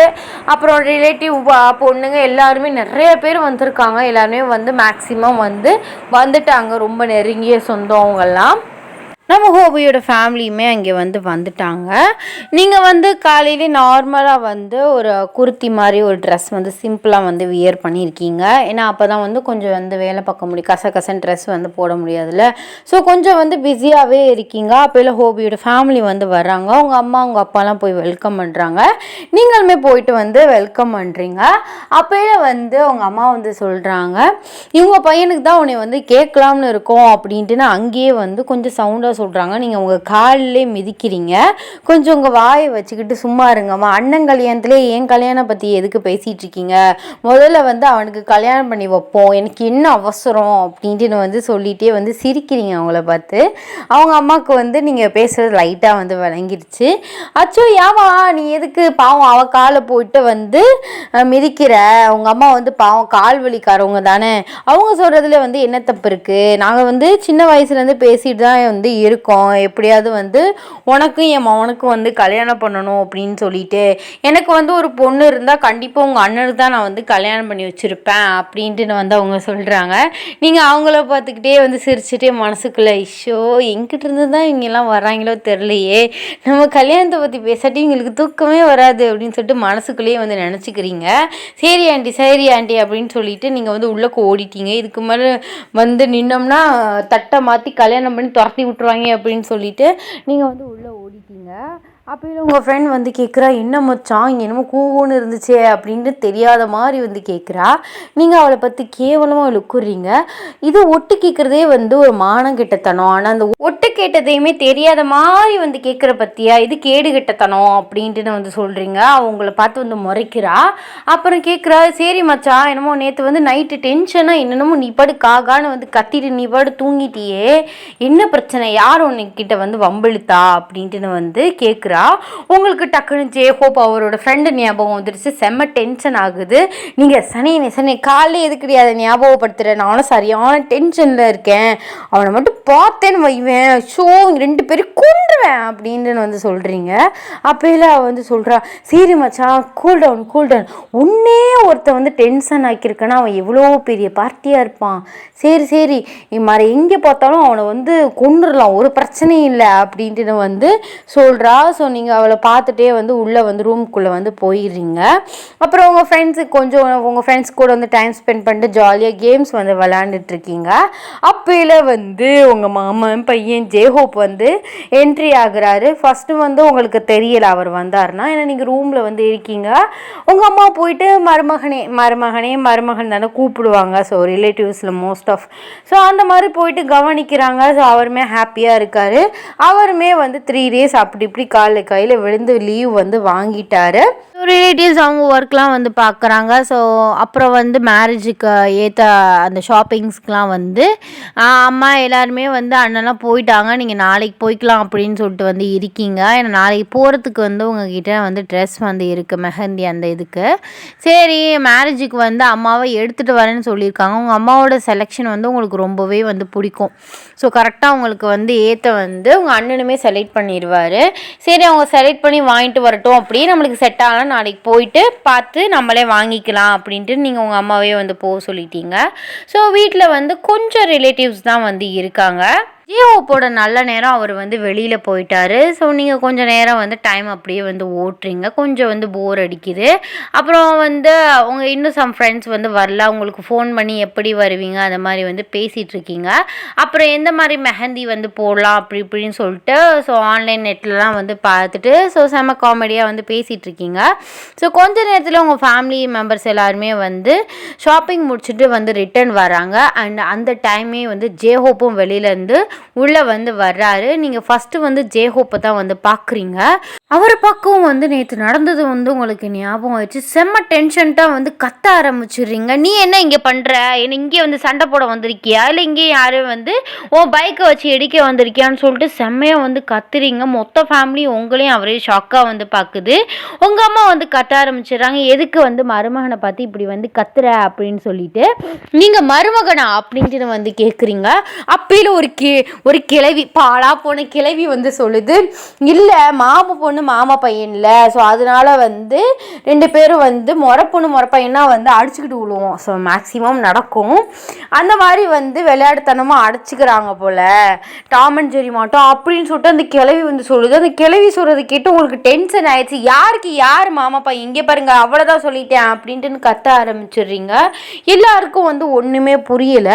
அப்புறம் ரிலேட்டிவ் பொண்ணுங்க எல்லாருமே நிறைய பேர் வந்திருக்காங்க. எல்லாருமே வந்து மேக்ஸிமம் வந்து வந்துட்டாங்க, ரொம்ப நெருங்கிய சொந்தம் அவங்கெல்லாம். நம்ம ஹோபியோட ஃபேமிலியுமே அங்கே வந்துட்டாங்க. நீங்கள் காலையிலே நார்மலாக ஒரு குர்த்தி மாதிரி ஒரு ட்ரெஸ் சிம்பிளாக வியர் பண்ணியிருக்கீங்க. ஏன்னா அப்போ தான் கொஞ்சம் வேலை பார்க்க முடியும். கசகசன் ட்ரெஸ் போட முடியாதுல்ல. ஸோ கொஞ்சம் பிஸியாகவே இருக்கீங்க. அப்போல ஹோபியோட ஃபேமிலி வர்றாங்க. உங்கள் அம்மா உங்கள் அப்பாலாம் போய் வெல்கம் பண்ணுறாங்க. நீங்களுமே போயிட்டு வெல்கம் பண்ணுறீங்க. அப்போல உங்கள் அம்மா சொல்கிறாங்க, இவங்க பையனுக்கு தான் உன்னை கேட்கலாம்னு இருக்கோம் அப்படின்ட்டு அங்கேயே கொஞ்சம் சவுண்டாக சொல்கிறாங்க. நீங்கள் உங்கள் காலிலே மிதிக்கிறீங்க. கொஞ்சம் உங்கள் வாயை வச்சுக்கிட்டு சும்மா இருங்கம்மா. அண்ணன் கல்யாணத்துலேயே என் கல்யாணம் பற்றி எதுக்கு பேசிகிட்டு இருக்கீங்க? முதல்ல அவனுக்கு கல்யாணம் பண்ணி வைப்போம், எனக்கு என்ன அவசரம் அப்படின்ட்டு சொல்லிகிட்டே சிரிக்கிறீங்க அவங்கள பார்த்து. அவங்க அம்மாவுக்கு நீங்கள் பேசுகிறது லைட்டாக விளங்கிடுச்சு. அச்சோ ஏமா நீ எதுக்கு பாவம் அவள் காலை போயிட்டு மிதிக்கிற? உங்கள் அம்மா பாவம் கால் வலிக்காரவங்க தானே, அவங்க சொல்கிறதுல என்ன தப்பு இருக்குது? நாங்கள் சின்ன வயசுலேருந்து பேசிட்டு தான் இருக்கோம். எப்படியாவது உனக்கும் என் மகனுக்கும் கல்யாணம் பண்ணணும் அப்படின்னு சொல்லிட்டு, எனக்கு ஒரு பொண்ணு இருந்தால் கண்டிப்பாக உங்கள் அண்ணனுக்கு தான் நான் கல்யாணம் பண்ணி வச்சுருப்பேன் அப்படின்ட்டு அவங்க சொல்கிறாங்க. நீங்கள் அவங்கள பார்த்துக்கிட்டே சிரிச்சுட்டே மனசுக்குள்ளே, ஐயோ எங்கிட்ட இருந்து தான் இவங்கெல்லாம் வர்றாங்களோ தெரிலையே, நம்ம கல்யாணத்தை பற்றி பேசாட்டி இவங்களுக்கு தூக்கமே வராது அப்படின்னு சொல்லிட்டு மனசுக்குள்ளேயே நினச்சிக்கிறீங்க. சரி ஆண்டி அப்படின்னு சொல்லிட்டு நீங்கள் உள்ளே ஓடிட்டீங்க. இதுக்கு மேலே நின்னோம்னா தட்டை மாற்றி கல்யாணம் பண்ணி துரத்தி விட்டுருவாங்க அப்படின்னு சொல்லிட்டு நீங்கள் உள்ளே ஓடிட்டீங்க. அப்போ உங்கள் ஃப்ரெண்ட் கேட்குறா, என்ன மச்சான் இங்கே என்னமோ கூவுன்னு இருந்துச்சே அப்படின்ட்டு தெரியாத மாதிரி கேட்குறா. நீங்கள் அவளை பற்றி கேவலமாக லுக்குறீங்க. இது ஒட்டு கேட்குறதே ஒரு மானம் கெட்டத்தனம். ஆனால் அந்த ஒட்டு கேட்டதையுமே தெரியாத மாதிரி கேட்குற பற்றியா, இது கேடு கெட்டத்தனம் அப்படின்ட்டு சொல்கிறீங்க. அவங்கள பார்த்து முறைக்கிறா. அப்புறம் கேட்குறா, சரி மச்சான் என்னமோ நேற்று நைட்டு டென்ஷனாக என்னென்னமோ நீ பாடு காகான்னு கத்திட்டு நீ பாடு தூங்கிட்டியே, என்ன பிரச்சனை, யார் உன்கிட்ட வம்பிழுத்தா அப்படின்ட்டு கேட்குறா. உங்களுக்கு டக்குன்னு ஜேஹோப் அவரோட ஃப்ரெண்டு ஞாபகம் வந்துருச்சு. செம்ம டென்ஷன் ஆகுது. நீங்கள் சனி காலையில் எது கிடையாது ஞாபகப்படுத்துகிறேன், நானும் சரியான டென்ஷனில் இருக்கேன், அவனை மட்டும் பார்த்தேன்னு வைவேன், ஷோ 2 பேரும் கொண்டுருவேன் அப்படின்னு சொல்கிறீங்க. அப்போல சொல்கிறா, சரி மச்சான் கூல் டவுன், உன்னே ஒருத்த டென்ஷன் ஆக்கியிருக்கேன்னா அவன் எவ்வளோ பெரிய பார்ட்டியாக இருப்பான். சரி மாதிரி எங்கே பார்த்தாலும் அவனை கொண்டுடலாம், ஒரு பிரச்சனையும் இல்லை அப்படின்ட்டு சொல்கிறா. ஸோ நீங்கள் அவளை பார்த்துட்டே உள்ளே ரூமுக்குள்ளே போயிடுறீங்க. அப்புறம் உங்கள் ஃப்ரெண்ட்ஸ் கூட டைம் ஸ்பெண்ட் பண்ணிட்டு ஜாலியாக கேம்ஸ் விளாண்டுட்ருக்கீங்க. அப்போல உங்கள் மாமன் பையன் ஜேஹோப் என்ட்ரி ஆகுறாரு. ஃபஸ்ட்டு உங்களுக்கு தெரியலை அவர் வந்தார்னா, ஏன்னா நீங்கள் ரூமில் இருக்கீங்க. உங்கள் அம்மா போயிட்டு மருமகன் தானே கூப்பிடுவாங்க. ஸோ ரிலேட்டிவ்ஸில் மோஸ்ட் ஆஃப் ஸோ அந்த மாதிரி போயிட்டு கவனிக்கிறாங்க. ஸோ அவருமே ஹாப்பியாக இருக்கார். அவருமே 3 days அப்படி இப்படி கையில் விழுந்து லீவ் வாங்கிட்டாரு. ரிலேட்டிவ்ஸ் அவங்க ஒர்க்லாம் பார்க்குறாங்க. ஸோ அப்புறம் மேரேஜுக்கு ஏற்ற அந்த ஷாப்பிங்ஸ்க்கெலாம் அம்மா எல்லாருமே அண்ணெல்லாம் போயிட்டாங்க, நீங்கள் நாளைக்கு போய்க்கலாம் அப்படின்னு சொல்லிட்டு இருக்கீங்க. ஏன்னா நாளைக்கு போகிறதுக்கு உங்ககிட்ட ட்ரெஸ் இருக்குது மெஹந்தி அந்த இதுக்கு. சரி மேரேஜுக்கு அம்மாவை எடுத்துகிட்டு வரேன்னு சொல்லியிருக்காங்க. உங்கள் அம்மாவோட செலெக்ஷன் உங்களுக்கு ரொம்பவே பிடிக்கும். ஸோ கரெக்டாக உங்களுக்கு ஏற்ற உங்கள் அண்ணனுமே செலக்ட் பண்ணிடுவார். சரி அவங்க செலக்ட் பண்ணி வாங்கிட்டு வரட்டும், அப்படியே நம்மளுக்கு செட் ஆனால் நாளைக்கு போயிட்டு பார்த்து நம்மளே வாங்கிக்கலாம் அப்படின்ட்டு நீங்கள் உங்கள் அம்மாவே போக சொல்லிட்டீங்க. ஸோ வீட்டில் கொஞ்சம் ரிலேட்டிவ்ஸ் தான் இருக்காங்க. ஜியோப்போட நல்ல நேரம் அவர் வெளியில் போயிட்டார். ஸோ நீங்கள் கொஞ்சம் நேரம் டைம் அப்படியே ஓட்டுறீங்க. கொஞ்சம் போர் அடிக்குது. அப்புறம் அவங்க இன்னும் சம் ஃப்ரெண்ட்ஸ் வரல. உங்களுக்கு ஃபோன் பண்ணி எப்படி வருவீங்க அந்த மாதிரி பேசிகிட்டு இருக்கீங்க. அப்புறம் எந்த மாதிரி மெஹந்தி போடலாம் அப்படி இப்படின்னு சொல்லிட்டு ஸோ ஆன்லைன் நெட்லலாம் பார்த்துட்டு ஸோ செம்ம காமெடியாக பேசிகிட்டு இருக்கீங்க. ஸோ கொஞ்ச நேரத்தில் உங்கள் ஃபேமிலி மெம்பர்ஸ் எல்லாருமே ஷாப்பிங் முடிச்சுட்டு ரிட்டர்ன் வராங்க. அண்ட் அந்த டைமே ஜேஹோப்பும் வெளியிலேருந்து உள்ளே வர்றாரு. நீங்கள் ஃபஸ்ட்டு ஜேஹோப்பை தான் பார்க்குறீங்க. அவரை பக்கம் நேற்று நடந்தது உங்களுக்கு ஞாபகம் ஆயிடுச்சு. செம்ம டென்ஷன்ட்டாக கத்த ஆரம்பிச்சிடுறீங்க. நீ என்ன இங்கே பண்ணுற, என்ன இங்கே சண்டை போட வந்திருக்கியா, இல்லை இங்கே யாரும் உன் பைக்கை வச்சு இடிக்க வந்திருக்கியான்னு சொல்லிட்டு செம்மையாக கத்துறீங்க. மொத்த ஃபேமிலி உங்களையும் அவரே ஷாக்காக பார்க்குது. உங்கள் அம்மா கத்த ஆரம்பிச்சிடுறாங்க. எதுக்கு மருமகனை பார்த்து இப்படி கத்துற அப்படின்னு சொல்லிட்டு, நீங்கள் மருமகனா அப்படின்ட்டு கேட்குறீங்க. அப்பையில் ஒரு ஒரு கிழவி பாலா போன கிழவி வந்து சொல்லுது, இல்லை மாமா பொண்ணு மாமா பையன் இல்லை, ஸோ அதனால வந்து 2 பேரும் வந்து முறை பொண்ணு முறை பையனா வந்து அடிச்சுக்கிட்டு விழுவோம். ஸோ மேக்ஸிமம் நடக்கும். அந்த மாதிரி வந்து விளையாட்டுத்தனமாக அடிச்சுக்கிறாங்க போல் டாம் அண்ட் ஜெர்ரி மாட்டோம் அப்படின்னு சொல்லிட்டு அந்த கிழவி வந்து சொல்லுது. அந்த கிழவி சொல்கிறது கேட்டு உங்களுக்கு டென்ஷன் ஆயிடுச்சு. யாருக்கு யார் மாமா பையன், இங்கே பாருங்க அவ்வளோதான் சொல்லிட்டேன் அப்படின்ட்டு கத்த ஆரம்பிச்சிடுறீங்க. எல்லாருக்கும் வந்து ஒன்றுமே புரியல.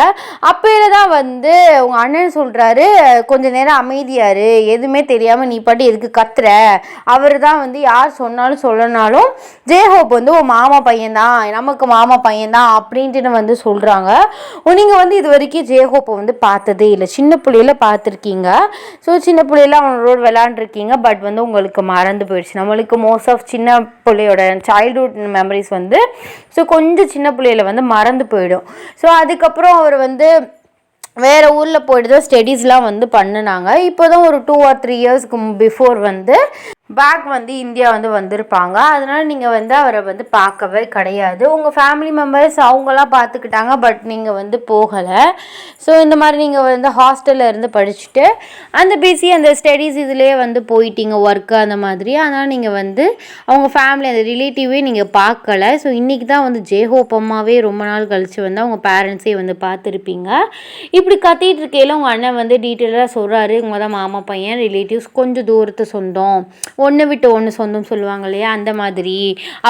அப்பையில தான் வந்து உங்கள் அண்ணன் சொல்கிறாரு, கொஞ்ச நேரம் அமைதியாரு, எதுவுமே தெரியாமல் நீ பாட்டு எதுக்கு கத்துற, அவர் தான் வந்து யார் சொன்னாலும் சொல்லனாலும் ஜேஹோப் வந்து உன் மாமா பையன்தான், நமக்கு மாமா பையன்தான் அப்படின்ட்டு வந்து சொல்கிறாங்க. நீங்கள் வந்து இது வரைக்கும் ஜேஹோப்பை வந்து பார்த்ததே இல்லை, சின்ன பிள்ளையில பார்த்துருக்கீங்க. ஸோ சின்ன பிள்ளையில அவனோட விளையாண்டுருக்கீங்க, பட் வந்து உங்களுக்கு மறந்து போயிடுச்சு. நம்மளுக்கு மோஸ்ட் ஆஃப் சின்ன பிள்ளையோட சைல்ட்ஹுட் மெமரிஸ் வந்து ஸோ கொஞ்சம் சின்ன பிள்ளையில வந்து மறந்து போயிடும். ஸோ அதுக்கப்புறம் அவர் வந்து வேறு ஊரில் போய்ட்டு தான் ஸ்டடீஸ்லாம் வந்து பண்ணினாங்க. இப்போ தான் ஒரு 2 or 3 இயர்ஸ்க்கு பிஃபோர் வந்து பேக் வந்து இந்தியா வந்து வந்திருப்பாங்க. அதனால் நீங்கள் வந்து அவரை வந்து பார்க்கவே கிடையாது. உங்கள் ஃபேமிலி மெம்பர்ஸ் அவங்களாம் பார்த்துக்கிட்டாங்க, பட் நீங்கள் வந்து போகலை. ஸோ இந்த மாதிரி நீங்கள் வந்து ஹாஸ்டலில் இருந்து படிச்சுட்டு அந்த அந்த ஸ்டடீஸ் இதிலே வந்து போயிட்டீங்க, ஒர்க்கு அந்த மாதிரி. அதனால் நீங்கள் வந்து அவங்க ஃபேமிலி அந்த ரிலேட்டிவே நீங்கள் பார்க்கலை. ஸோ இன்றைக்கி தான் வந்து ஜேஹோப் அம்மாவே ரொம்ப நாள் கழித்து வந்து அவங்க பேரண்ட்ஸே வந்து பார்த்துருப்பீங்க. இப்படி கத்திட்டு இருக்கையில் உங்கள் அண்ணன் வந்து டீட்டெயிலாக சொல்கிறாரு, உங்கள் தான் மாமா பையன், ரிலேட்டிவ்ஸ் கொஞ்சம் தூரத்து சொந்தம், ஒன்று விட்டு ஒன்று சொந்தம் சொல்லுவாங்க இல்லையா, அந்த மாதிரி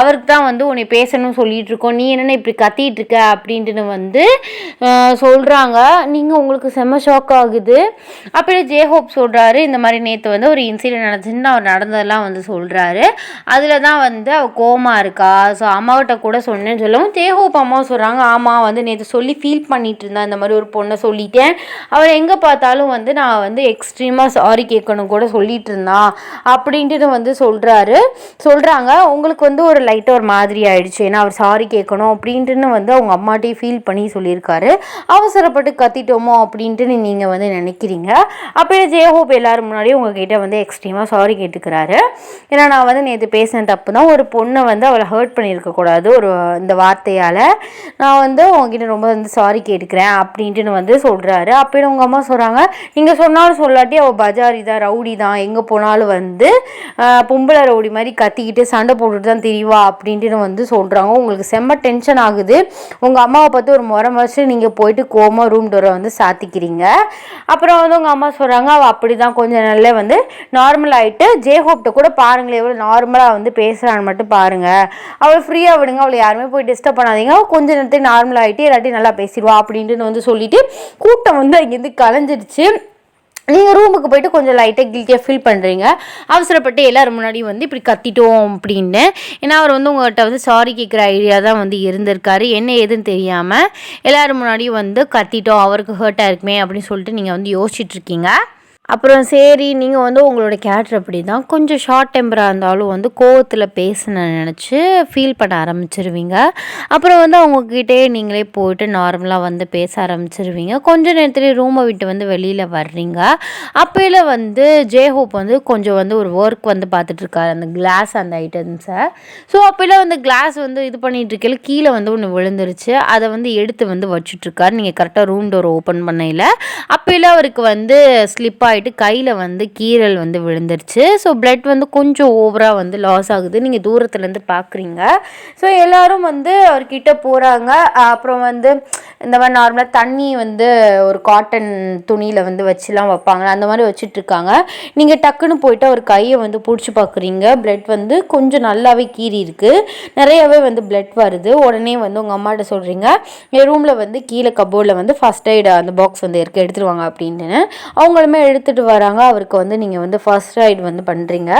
அவருக்கு தான் வந்து உன்னை பேசணும்னு சொல்லிகிட்டு இருக்கோம், நீ என்னென்ன இப்படி கத்திட்டு இருக்க அப்படின்ட்டு வந்து சொல்கிறாங்க. நீங்கள் உங்களுக்கு செம்ம ஷாக் ஆகுது. அப்படியே ஜேஹோப் சொல்கிறாரு, இந்த மாதிரி நேற்று வந்து ஒரு இன்சிடென்ட் நடந்துச்சுன்னு அவர் நடந்ததெல்லாம் வந்து சொல்கிறாரு. அதில் தான் வந்து அவள் கோமா இருக்கா, ஸோ அம்மாக்கிட்ட கூட சொன்னேன்னு சொல்லவும் ஜேஹோப் அம்மா சொல்கிறாங்க, ஆமாம் வந்து நேற்று சொல்லி ஃபீல் பண்ணிட்டு இருந்தா, இந்த மாதிரி ஒரு பொண்ணை சொல்லிட்டேன், அவள் எங்கே பார்த்தாலும் வந்து நான் வந்து எக்ஸ்ட்ரீமாக சாரி கேட்கணும் கூட சொல்லிட்டு இருந்தான் அப்படின்ட்டு வந்து சொல்கிறாங்க. உங்களுக்கு வந்து ஒரு லைட்டாக ஒரு மாதிரி ஆயிடுச்சு, ஏன்னா அவர் சாரி கேட்கணும் அப்படின்ட்டு வந்து அவங்க அம்மாட்டையும் ஃபீல் பண்ணி சொல்லியிருக்காரு. அவசரப்பட்டு கத்திட்டோமோ அப்படின்ட்டு நீங்கள் வந்து நினைக்கிறீங்க. அப்படியே ஜேஹோப் எல்லாரும் முன்னாடியும் உங்ககிட்ட வந்து எக்ஸ்ட்ரீமாக சாரி கேட்டுக்கிறாரு. ஏன்னா நான் வந்து நேற்று பேசின தப்பு தான், ஒரு பொண்ணை வந்து அவளை ஹர்ட் பண்ணியிருக்கக்கூடாது ஒரு இந்த வார்த்தையால், நான் வந்து உங்ககிட்ட ரொம்ப வந்து சாரி கேட்டுக்கிறேன் அப்படின்ட்டு வந்து சொல்கிறாரு. அப்படின்னு உங்கள் அம்மா சொல்கிறாங்க, நீங்கள் சொன்னாலும் சொல்லாட்டி அவள் பஜாரி தான், ரவுடி தான், எங்கே போனாலும் வந்து பொம்பளை ரவுடி மாதிரி கத்திக்கிட்டு சண்டை போட்டுட்டு தான் தெரியவா அப்படின்ட்டு வந்து சொல்கிறாங்க. உங்களுக்கு செம்ம டென்ஷன் ஆகுது. உங்கள் அம்மாவை பார்த்து ஒரு முறை நீங்கள் போயிட்டு கோமா ரூம் டோரை வந்து சாத்திக்கிறீங்க. அப்புறம் வந்து உங்கள் அம்மா சொல்கிறாங்க, அவள் அப்படி தான் கொஞ்சம் நல்லா வந்து நார்மல் ஆகிட்டு, ஜேஹோப்ட்ட கூட பாருங்களேன் எவ்வளோ நார்மலாக வந்து பேசுகிறான்னு மட்டும் பாருங்கள், அவளை ஃப்ரீயாக விடுங்க, அவளை யாருமே போய் டிஸ்டர்ப் பண்ணாதீங்க, கொஞ்சம் நேரத்துக்கு நார்மல் ஆகிட்டு இல்லாட்டி நல்லா பேசிடுவா அப்படின்ட்டு வந்து சொல்லிவிட்டு கூட்டம் வந்து அங்கேருந்து கலைஞ்சிடுச்சு. நீங்கள் ரூமுக்கு போய்ட்டு கொஞ்சம் லைட்டாக கில்ட்டியாக ஃபீல் பண்ணுறீங்க. அவசரப்பட்டு எல்லோரும் முன்னாடி வந்து இப்படி கத்திட்டோம் அப்படின்னு. ஏன்னா அவர் வந்து உங்கள்கிட்ட வந்து சாரி கேட்குற ஐடியா தான் வந்து இருந்திருக்காரு. என்ன ஏதுன்னு தெரியாமல் எல்லோரும் முன்னாடியும் வந்து கத்திட்டோம், அவருக்கு ஹர்ட் ஆயிருக்குமே அப்படின்னு சொல்லிட்டு நீங்கள் வந்து யோசிச்சுட்ருக்கீங்க. அப்புறம் சரி, நீங்கள் வந்து உங்களோட கேரக்டர் அப்படி தான், கொஞ்சம் ஷார்ட் டெம்பராக இருந்தாலும் வந்து கோவத்தில் பேசணும்னு நினச்சி ஃபீல் பண்ண ஆரம்பிச்சிருவீங்க. அப்புறம் வந்து அவங்கக்கிட்டே நீங்களே போய்ட்டு நார்மலாக வந்து பேச ஆரம்பிச்சிருவீங்க. கொஞ்சம் நேரத்துலேயே ரூமை விட்டு வந்து வெளியில் வர்றீங்க. அப்போயில் வந்து ஜேஹோப் வந்து கொஞ்சம் வந்து ஒரு ஒர்க் வந்து பார்த்துட்ருக்காரு, அந்த கிளாஸ் அந்த ஐட்டம்ஸை. ஸோ அப்போயில் வந்து கிளாஸ் வந்து இது பண்ணிகிட்டு இருக்கையில் கீழே வந்து ஒன்று விழுந்துருச்சு, அதை வந்து எடுத்து வந்து வச்சுட்ருக்காரு. நீங்கள் கரெக்டாக ரூம் டோர் ஓப்பன் பண்ணையில் அப்போயில் அவருக்கு வந்து ஸ்லிப் ஆகிட்டு கையில் வந்து கீரல் வந்து விழுந்துருச்சு. ஸோ பிளட் வந்து கொஞ்சம் ஓவராக வந்து லாஸ் ஆகுது, நீங்கள் தூரத்துலேருந்து பார்க்குறீங்க. ஸோ எல்லோரும் வந்து அவர்கிட்ட போகிறாங்க. அப்புறம் வந்து இந்த மாதிரி நார்மலாக தண்ணி வந்து ஒரு காட்டன் துணியில் வந்து வச்சுலாம் வைப்பாங்க, அந்த மாதிரி வச்சிட்ருக்காங்க. நீங்கள் டக்குன்னு போய்ட்டு அவர் கையை வந்து பிடிச்சி பார்க்குறீங்க. பிளட் வந்து கொஞ்சம் நல்லாவே கீறி இருக்குது, நிறையாவே வந்து பிளட் வருது. உடனே வந்து உங்கள் அம்மாட்ட சொல்கிறீங்க, என் ரூமில் வந்து கீழே கபோர்டில் வந்து ஃபஸ்ட் எய்டு அந்த பாக்ஸ் வந்து எடுத்துருவாங்க அப்படின்னு. அவங்களுமே எடுத்துகிட்டு வராங்க. அவருக்கு வந்து நீங்கள் வந்து ஃபர்ஸ்ட் எய்ட் வந்து பண்ணுறீங்க.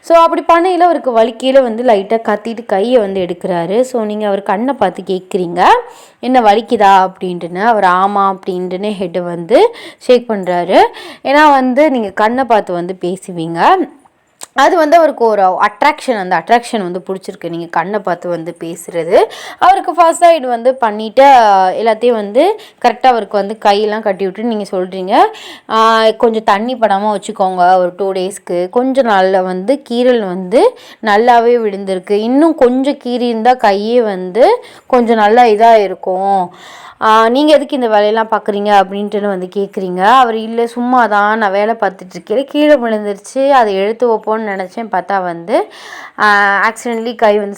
ஸோ அப்படி பண்ணையில் அவருக்கு வலிக்கையில் வந்து லைட்டாக கத்திட்டு கையை வந்து எடுக்கிறாரு. ஸோ நீங்கள் அவர் கண்ணை பார்த்து கேட்குறீங்க, என்ன வலிக்குதா அப்படின்ட்டுன்னு. அவர் ஆமாம் அப்படின்ட்டுன்னு ஹெட்டை வந்து ஷேக் பண்ணுறாரு. ஏன்னா வந்து நீங்கள் கண்ணை பார்த்து வந்து பேசுவீங்க, அது வந்து அவருக்கு ஒரு அட்ராக்ஷன், அந்த அட்ராக்ஷன் வந்து பிடிச்சிருக்கு நீங்கள் கண்ணை பார்த்து வந்து பேசுகிறது. அவருக்கு ஃபர்ஸ்ட் எய்ட் வந்து பண்ணிவிட்டு எல்லாத்தையும் வந்து கரெக்டாக அவருக்கு வந்து கையெல்லாம் கட்டி விட்டு நீங்கள் சொல்கிறீங்க, கொஞ்சம் தண்ணி படாமல் வச்சுக்கோங்க ஒரு 2 டேஸ்க்கு, கொஞ்சம் நல்லா வந்து கீரல் வந்து நல்லாவே விழுந்திருக்கு, இன்னும் கொஞ்சம் கீறி இருந்தால் கையே வந்து கொஞ்சம் நல்லா இதாக இருக்கும் நீங்கள் எதுக்கு இந்த வேலையெல்லாம் பார்க்குறீங்க அப்படின்ட்டு வந்து கேட்குறீங்க. அவர் இல்லை சும்மா தான் நான் வேலை பார்த்துட்ருக்கேன், கீழே விழுந்துருச்சு, அதை எடுத்து வைப்போன்னு நினச்சேன், பார்த்தா வந்து ஆக்சிடென்ட்லி கை வந்து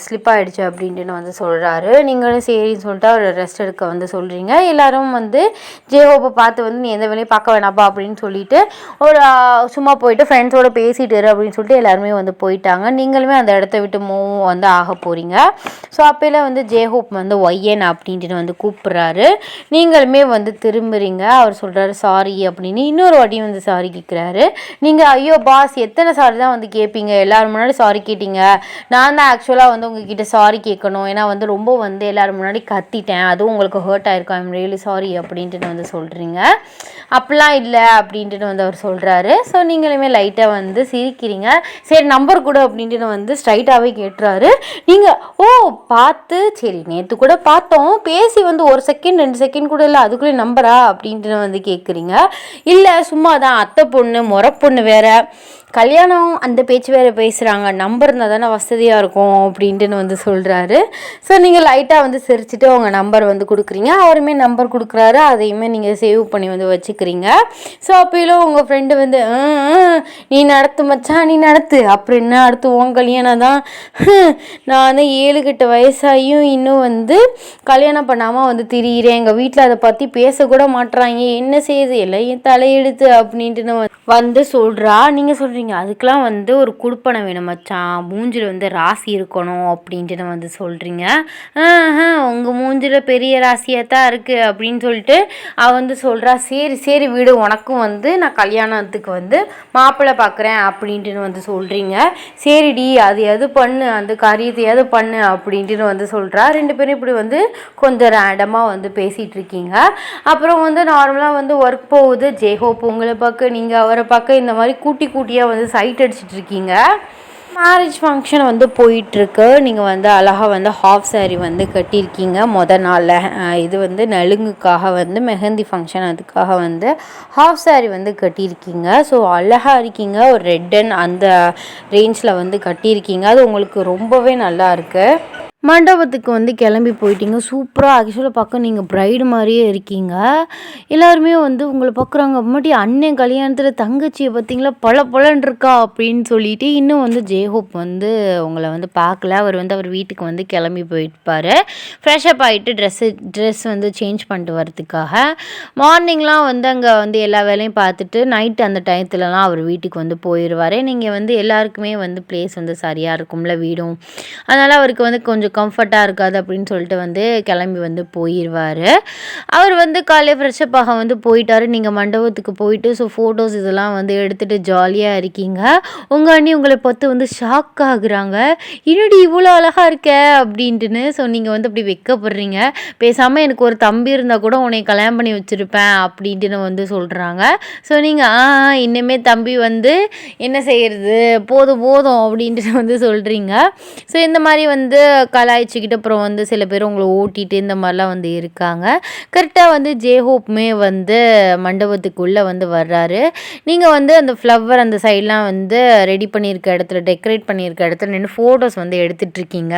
ஸ்லிப் ஆகிடுச்சு அப்படின்ட்டு வந்து சொல்கிறாரு. நீங்களும் சரின்னு சொல்லிட்டு அவர் ரெஸ்ட் எடுக்க வந்து சொல்கிறீங்க. எல்லோரும் வந்து ஜேஹோப்பை பார்த்து வந்து நீ எந்த வேலையும் பார்க்க வேணாப்பா அப்படின்னு சொல்லிட்டு ஒரு சும்மா போயிட்டு ஃப்ரெண்ட்ஸோடு பேசிட்டு அப்படின்னு சொல்லிட்டு எல்லாருமே வந்து போயிட்டாங்க. நீங்களுமே அந்த இடத்த விட்டு மூவ் வந்து ஆக போகிறீங்க. ஸோ அப்போல வந்து ஜேஹோப் வந்து ஒய்யன் அப்படின்ட்டு வந்து கூப்பிட்றாரு. நீங்களுமே வந்து திரும்புறீங்க. அவர் சொல்கிறாரு சாரி அப்படின்னு. இன்னொரு வாட்டி வந்து சாரி கேட்குறாரு. நீங்கள் ஐயோ பாஸ் எத்தனை சாரி தான் வந்து கேட்பீங்க, எல்லோரும் முன்னாடி சாரி கேட்டீங்க, நான் தான் ஆக்சுவலாக வந்து உங்ககிட்ட சாரி கேட்கணும், ஏன்னா வந்து ரொம்ப வந்து எல்லோரும் முன்னாடி கத்திட்டேன், அதுவும் உங்களுக்கு ஹர்ட் ஆயிருக்கும், ஐம் ரியலி சாரி அப்படின்ட்டு வந்து சொல்கிறீங்க. அப்படிலாம் இல்லை அப்படின்ட்டு வந்து அவர் சொல்கிறாரு. ஸோ நீங்களுமே லைட்டாக வந்து சிரிக்கிறீங்க. சரி நம்பர் கூட அப்படின்ட்டு வந்து ஸ்ட்ரைட்டாகவே கேட்டுறாரு. நீங்கள் பார்த்து சரி நேற்று கூட பார்த்தோம், பேசி வந்து 1 செகண்ட் 2 செகண்ட் கூட இல்லை, அதுக்குள்ளே நம்பரா அப்படின்ட்டு வந்து கேட்குறீங்க. இல்லை சும்மா தான், அத்தை பொண்ணு முறை பொண்ணு வேறு, கல்யாணம் அந்த பேச்சு வேறு பேசுகிறாங்க, நம்பர் இருந்தால் தானே வசதியாக இருக்கும் அப்படின்ட்டு வந்து சொல்கிறாரு. ஸோ நீங்கள் லைட்டாக வந்து சிரிச்சுட்டு உங்கள் நம்பர் வந்து கொடுக்குறீங்க. அவருமே நம்பர் கொடுக்குறாரு, அதையுமே நீங்கள் சேவ் பண்ணி வந்து வச்சுக்கிறீங்க. ஸோ அப்போயிலும் உங்கள் ஃப்ரெண்டு வந்து நீ நடத்து மச்சான், நீ நடத்து, அப்புறம் என்ன அடுத்து உன் கல்யாணம் தான், நான் வந்து 7-8 வயசாகியும் இன்னும் வந்து கல்யாணம் பண்ணாமல் வந்து திரியிறேன், எங்கள் வீட்டில் அதை பற்றி பேசக்கூட மாட்டுறாங்க, என்ன செய்யுது எல்லாம் என் தலையெடுத்து அப்படின்ட்டு வந்து சொல்கிறா. நீங்கள் சொல்கிறீங்க அதுக்கெலாம் வந்து ஒரு குடுப்பனை வேணும் மச்சான், மூஞ்சில் வந்து ராசி இருக்கணும் அப்படின்ட்டு வந்து சொல்கிறீங்க. உங்கள் மூஞ்சில் பெரிய ராசியாக தான் இருக்குது அப்படின்னு சொல்லிட்டு அவள் வந்து சொல்கிறா. சரி சரி வீடு, உனக்கும் வந்து நான் கல்யாணத்துக்கு வந்து மாப்பிள்ளை பார்க்குறேன் அப்படின்ட்டு வந்து சொல்கிறீங்க. சரிடி அது எது பண்ணு, அந்த காரியத்தை எது பண்ணு அப்படின்ட்டு வந்து சொல்கிறா. 2 பேரும் இப்படி வந்து கொஞ்சம் ரேண்டமாக வந்து பேசிகிட்டு இருக்கீங்க. அப்புறம் வந்து நார்மலாக வந்து ஒர்க் போகுது. ஜேஹோப் உங்களை பார்க்க, நீங்கள் அவரை பார்க்க, இந்த மாதிரி கூட்டியாக வந்து சைட் அடிச்சிட்டு இருக்கீங்க. மேரேஜ் ஃபங்க்ஷன் வந்து போயிட்டுருக்கு. நீங்கள் வந்து அழகாக வந்து ஹாஃப் சாரீ வந்து கட்டியிருக்கீங்க மொதல் நாளில். இது வந்து நலுங்குக்காக வந்து மெஹந்தி ஃபங்க்ஷன், அதுக்காக வந்து ஹாஃப் சாரீ வந்து கட்டியிருக்கீங்க. ஸோ அழகாக இருக்கீங்க, ஒரு ரெட் அண்ட் அந்த ரேஞ்சில் வந்து கட்டியிருக்கீங்க. அது உங்களுக்கு ரொம்பவே நல்லா இருக்குது. மண்டபத்துக்கு வந்து கிளம்பி போயிட்டீங்க. சூப்பராக ஆக்சுவலாக பார்க்க நீங்கள் ப்ரைடு மாதிரியே இருக்கீங்க. எல்லாருமே வந்து உங்களை பார்க்குறாங்க. அம்மாட்டி அண்ணன் கல்யாணத்தில் தங்கச்சியை பார்த்தீங்களா பல இருக்கா அப்படின்னு சொல்லிட்டு இன்னும் வந்து ஜேஹோப் வந்து உங்களை வந்து பார்க்கல. அவர் வந்து அவர் வீட்டுக்கு வந்து கிளம்பி போயிட்டுப்பார். ஃப்ரெஷ்அப் ஆகிட்டு ட்ரெஸ் வந்து சேஞ்ச் பண்ணிட்டு வரதுக்காக. மார்னிங்லாம் வந்து அங்கே வந்து எல்லா வேலையும் பார்த்துட்டு நைட்டு அந்த டயத்துலலாம் அவர் வீட்டுக்கு வந்து போயிடுவார். நீங்கள் வந்து எல்லாருக்குமே வந்து பிளேஸ் வந்து சரியாக இருக்கும்ல வீடும், அதனால் அவருக்கு வந்து கொஞ்சம் கம்ஃபர்ட்டாக இருக்காது அப்படின்னு சொல்லிட்டு வந்து கிளம்பி வந்து போயிடுவார். அவர் வந்து காலையில் ஃப்ரெஷ்அப் ஆக வந்து போயிட்டார். நீங்கள் மண்டபத்துக்கு போயிட்டு ஸோ ஃபோட்டோஸ் இதெல்லாம் வந்து எடுத்துகிட்டு ஜாலியாக இருக்கீங்க. உங்கள் அண்ணி உங்களை பார்த்து வந்து ஷாக் ஆகுறாங்க. இன்னடி இவ்வளோ அழகாக இருக்க அப்படின்ட்டுன்னு. ஸோ நீங்கள் வந்து அப்படி வெக்கப்படுறீங்க. பேசாமல் எனக்கு ஒரு தம்பி இருந்தால் கூட உன்னை கல்யாணம் பண்ணி வச்சுருப்பேன் அப்படின்ட்டுன்னு வந்து சொல்கிறாங்க. ஸோ நீங்கள் இன்னுமே தம்பி வந்து என்ன செய்கிறது, போதும் அப்படின்ட்டு வந்து சொல்கிறீங்க. ஸோ இந்த மாதிரி வந்து கலாய்ச்சிக்கிட்டு அப்புறம் வந்து சில பேர் உங்களை ஓட்டிட்டு இந்த மாதிரிலாம் வந்து இருக்காங்க. கரெக்டாக வந்து ஜேஹோப்புமே வந்து மண்டபத்துக்குள்ளே வந்து வர்றாரு. நீங்கள் வந்து அந்த ஃப்ளவர் அந்த சைட்லாம் வந்து ரெடி பண்ணியிருக்க இடத்துல, டெக்கரேட் பண்ணியிருக்க இடத்துல நின்று ஃபோட்டோஸ் வந்து எடுத்துகிட்ருக்கீங்க.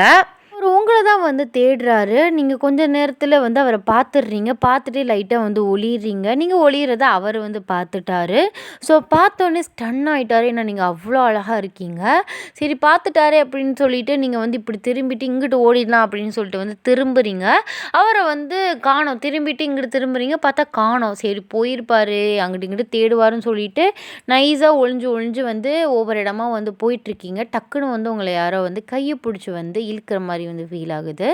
அவர் உங்களை தான் வந்து தேடுறாரு. நீங்கள் கொஞ்சம் நேரத்தில் வந்து அவரை பார்த்துடுறீங்க. பார்த்துட்டு லைட்டாக வந்து ஒளியிறீங்க. நீங்கள் ஒளியிறத அவர் வந்து பார்த்துட்டாரு. ஸோ பார்த்தோன்னே ஸ்டன் ஆகிட்டாரு. ஏன்னா நீங்கள் அவ்வளோ அழகாக இருக்கீங்க. சரி பார்த்துட்டாரு அப்படின்னு சொல்லிட்டு நீங்கள் வந்து இப்படி திரும்பிட்டு இங்கிட்டு ஓடிடலாம் அப்படின்னு சொல்லிட்டு வந்து திரும்புறீங்க. அவரை வந்து காணோம். திரும்பிட்டு இங்கிட்டு திரும்புறீங்க, பார்த்தா காணோம். சரி போயிருப்பாரு, அங்கிட்டு இங்கிட்டு தேடுவாருன்னு சொல்லிட்டு நைஸாக ஒளிஞ்சு வந்து ஒவ்வொரு இடமா வந்து போயிட்டுருக்கீங்க. டக்குன்னு வந்து உங்களை யாரோ வந்து கையை பிடிச்சி வந்து இழுக்கிற மாதிரி வந்து ஃபீல் ஆகுது.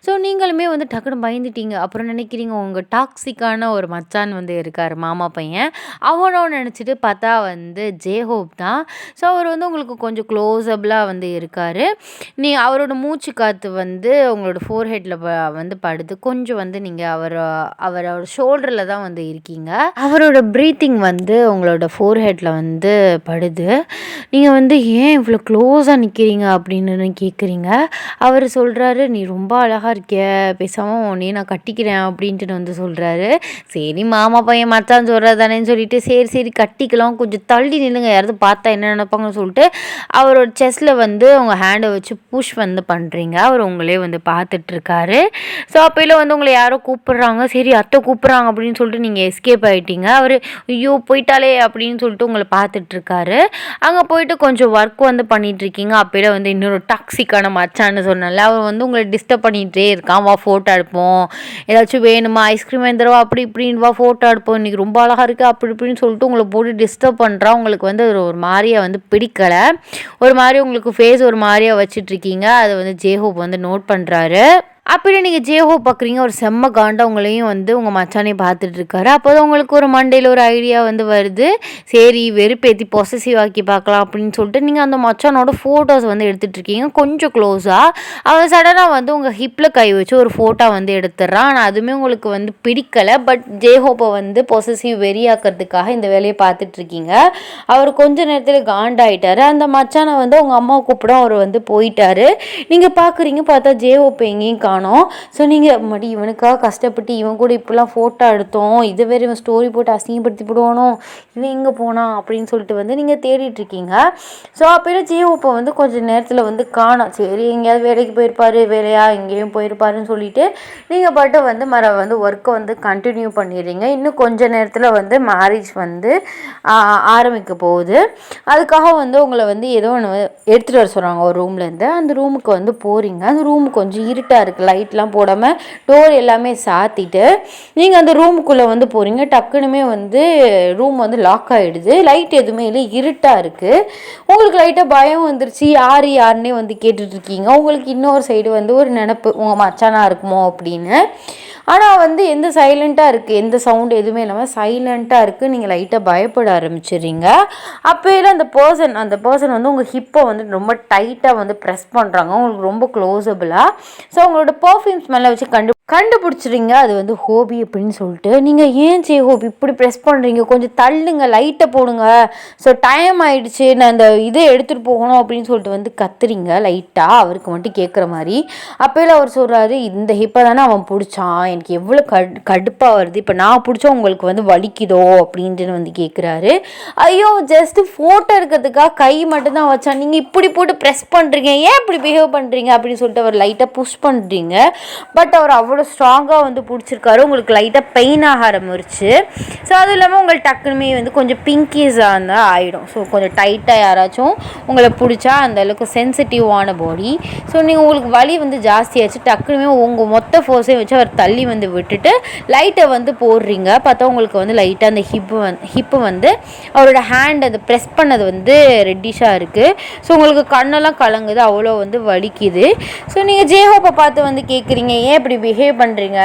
ஸோ நீங்களுமே வந்து டக்குன்னு பயந்துட்டீங்க. அப்புறம் நினைக்கிறீங்க உங்கள் டாக்ஸிக்கான ஒரு மச்சான் வந்து இருக்கார், மாமா பையன், அவனோ நினச்சிட்டு பார்த்தா வந்து ஜேஹோப் தான். ஸோ அவர் வந்து உங்களுக்கு கொஞ்சம் க்ளோஸபிளாக வந்து இருக்கார். அவரோட மூச்சு காற்று வந்து உங்களோட ஃபோர்ஹெட்டில் வந்து படுது. கொஞ்சம் வந்து நீங்கள் அவரோட ஷோல்டரில் தான் வந்து இருக்கீங்க. அவரோட ப்ரீத்திங் வந்து உங்களோட ஃபோர்ஹெட்டில் வந்து படுது. நீங்கள் வந்து ஏன் இவ்வளோ க்ளோஸாக நிற்கிறீங்க அப்படின்னு கேட்குறீங்க. அவர் சொல்கிறாரு, நீ ரொம்ப அழகாக இருக்கிய, பேசாமல் உன்னையே நான் கட்டிக்கிறேன் அப்படின்ட்டு வந்து சொல்கிறாரு. சரி மாமா பையன் மச்சான் சொல்கிறது தானேன்னு சொல்லிட்டு சரி சரி கட்டிக்கலாம், கொஞ்சம் தள்ளி நில்லுங்க, யாராவது பார்த்தா என்ன நினைப்பாங்கன்னு சொல்லிட்டு அவரோட செஸ்ட்டில் வந்து உங்கள் ஹேண்டை வச்சு புஷ் வந்து பண்ணுறீங்க. அவர் உங்களே வந்து பார்த்துட்ருக்காரு. ஸோ அப்போயில் வந்து உங்களை யாரோ கூப்பிட்றாங்க. சரி அத்தை கூப்பிட்றாங்க அப்படின்னு சொல்லிட்டு நீங்கள் எஸ்கேப் ஆகிட்டீங்க. அவர் ஐயோ போயிட்டாலே அப்படின்னு சொல்லிட்டு உங்களை பார்த்துட்ருக்காரு. அங்கே போயிட்டு கொஞ்சம் ஒர்க் வந்து பண்ணிகிட்ருக்கீங்க. அப்போயில் வந்து இன்னொரு டாக்ஸிக்கான மச்சான்னு சொன்னால அவர் வந்து உங்களை டிஸ்டர்ப் பண்ணிகிட்டே இருக்கான். வா ஃபோட்டோ எடுப்போம், ஏதாச்சும் வேணுமா, ஐஸ்கிரீம் வாங்கித்தரவா, அப்படி இப்படின்னு வா ஃபோட்டோ எடுப்போம், இன்றைக்கி ரொம்ப அழகாக இருக்குது அப்படி இப்படின்னு சொல்லிட்டு உங்களை போட்டு டிஸ்டர்ப் பண்ணுறான். உங்களுக்கு வந்து அது ஒரு மாதிரியாக வந்து பிடிக்கலை. ஒரு மாதிரி உங்களுக்கு ஃபேஸ் ஒரு மாதிரியாக வச்சிட்ருக்கீங்க. அதை வந்து ஜேஹோப் வந்து நோட் பண்ணுறாரு. அப்படி நீங்கள் ஜேஹோப் பார்க்குறீங்க. ஒரு செம்ம காண்டா உங்களையும் வந்து உங்கள் மச்சானையும் பார்த்துட்ருக்காரு. அப்போ தான் உங்களுக்கு ஒரு மண்டையில் ஒரு ஐடியா வந்து வருது. சரி வெறுப்பேற்றி பொசசிவ் ஆக்கி பார்க்கலாம் அப்படின்னு சொல்லிட்டு நீங்கள் அந்த மச்சானோட ஃபோட்டோஸ் வந்து எடுத்துகிட்ருக்கீங்க. கொஞ்சம் க்ளோஸாக அவன் சடனாக வந்து உங்கள் ஹிப்பில் கை வச்சு ஒரு ஃபோட்டோ வந்து எடுத்துடுறான். ஆனால் அதுவுமே உங்களுக்கு வந்து பிடிக்கலை. பட் ஜேஹோப்பை வந்து பொசசிவ் வெறியாக்கிறதுக்காக இந்த வேலையை பார்த்துட்ருக்கீங்க. அவர் கொஞ்ச நேரத்தில் காண்டாயிட்டார். அந்த மச்சானை வந்து உங்கள் அம்மாவை கூப்பிட அவர் வந்து போயிட்டார். நீங்கள் பார்க்குறீங்க, பார்த்தா ஜேஹோப் எங்கேயும் காணோம். ஸோ நீங்கள் மடி இவனுக்காக கஷ்டப்பட்டு இவன் கூட இப்படிலாம் ஃபோட்டோ எடுத்தோம், இதை வேறு இவன் ஸ்டோரி போட்டு அசிங்கப்படுத்தி போடுவானோ, இவன் எங்கே போனான் அப்படின்னு சொல்லிட்டு வந்து நீங்கள் தேடிட்டுருக்கீங்க. ஸோ அப்போ ஜேஹோப்பை வந்து கொஞ்சம் நேரத்தில் வந்து காணோம். சரி எங்கேயாவது வேலைக்கு போயிருப்பார், வேலையா எங்கேயும் போயிருப்பாருன்னு சொல்லிட்டு நீங்கள் பாட்டு வந்து ஒர்க்கை வந்து கண்டினியூ பண்ணிடுறீங்க. இன்னும் கொஞ்சம் நேரத்தில் வந்து மேரேஜ் வந்து ஆரம்பிக்க போகுது. அதுக்காக வந்து உங்களை வந்து ஏதோ ஒன்று எடுத்துகிட்டு வர சொல்கிறாங்க ஒரு ரூம்லேருந்து. அந்த ரூமுக்கு வந்து போகிறீங்க. அந்த ரூமு கொஞ்சம் இருட்டாக இருக்குது. லைட்லாம் போடாமல் டோர் எல்லாமே சாத்திட்டு நீங்கள் அந்த ரூமுக்குள்ளே வந்து போகிறீங்க. டக்குனுமே வந்து ரூம் வந்து லாக் ஆகிடுது. லைட் எதுவுமே இல்லை, இருட்டாக இருக்குது. உங்களுக்கு லைட்டாக பயம் வந்துருச்சு. யாருன்னே வந்து கேட்டுட்ருக்கீங்க. உங்களுக்கு இன்னொரு சைடு வந்து ஒரு நினப்பு, உங்கள் மச்சானாக இருக்குமோ அப்படின்னு. ஆனால் வந்து எந்த சைலண்ட்டாக இருக்குது, எந்த சவுண்டு எதுவுமே இல்லாமல் சைலண்ட்டாக இருக்குது. நீங்கள் லைட்டாக பயப்பட ஆரம்பிச்சிடுறீங்க. அப்போயில அந்த பர்சன் வந்து உங்கள் ஹிப்பை வந்து ரொம்ப டைட்டாக வந்து ப்ரெஸ் பண்ணுறாங்க. உங்களுக்கு ரொம்ப க்ளோஸபிளாக. ஸோ உங்களோட பர்ஃப்யூம் ஸ்மெல்லை வச்சு கண்டுபிடிச்சிடுங்க அது வந்து ஹோபி அப்படின்னு சொல்லிட்டு. நீங்கள் ஏன் ஜேஹோப் இப்படி ப்ரெஸ் பண்ணுறீங்க, கொஞ்சம் தள்ளுங்க, லைட்டை போடுங்க, ஸோ டைம் ஆகிடுச்சு, நான் அந்த இதை எடுத்துகிட்டு போகணும் அப்படின்னு சொல்லிட்டு வந்து கத்துறீங்க லைட்டாக அவருக்கு மட்டும் கேட்குற மாதிரி. அப்போயில அவர் சொல்கிறாரு, இந்த ஹிப்பை தானே அவன் பிடிச்சான், எனக்கு எவ்வளோ கடுப்பாக வருது, இப்போ நான் பிடிச்சா உங்களுக்கு வந்து வலிக்குதோ அப்படின்ட்டு வந்து கேட்குறாரு. ஐயோ ஜஸ்ட்டு ஃபோட்டோ எடுக்கிறதுக்காக கை மட்டும்தான் வச்சான், நீங்கள் இப்படி போட்டு ப்ரெஸ் பண்ணுறீங்க, ஏன் இப்படி பிஹேவ் பண்ணுறீங்க அப்படின்னு சொல்லிட்டு அவர் லைட்டாக புஷ் பண்ணுறீங்க. பட் அவர் அவ்வளோ ஸ்ட்ராங்காக வந்து பிடிச்சிருக்காரு. உங்களுக்கு லைட்டாக பெயின் ஆக ஆரம்பிச்சு. ஸோ அதுவும் இல்லாமல் உங்களுக்கு டக்குனுமே வந்து கொஞ்சம் பிங்கிஸாக இருந்தால் ஆகிடும். ஸோ கொஞ்சம் டைட்டாக யாராச்சும் உங்களை பிடிச்சா அந்தளவுக்கு சென்சிட்டிவான பாடி. ஸோ நீங்கள் உங்களுக்கு வலி வந்து ஜாஸ்தியாச்சு. டக்குனுமே உங்கள் மொத்த ஃபோர்ஸையும் வச்சு அவர் தள்ளி வந்து விட்டுட்டு லைட்டை வந்து போடுறீங்க. பார்த்தா உங்களுக்கு வந்து லைட்டாக அந்த ஹிப்பு வந்து அவரோட ஹேண்ட் அதை ப்ரெஸ் பண்ணது வந்து ரெட்டிஷாக இருக்குது. ஸோ உங்களுக்கு கண்ணெல்லாம் கலங்குது, அவ்வளோ வந்து வலிக்குது. ஸோ நீங்கள் ஜேஹோப்பை பார்த்து வந்து கேட்குறீங்க, ஏன் இப்படி பிஹேவ் பண்ணுறீங்க,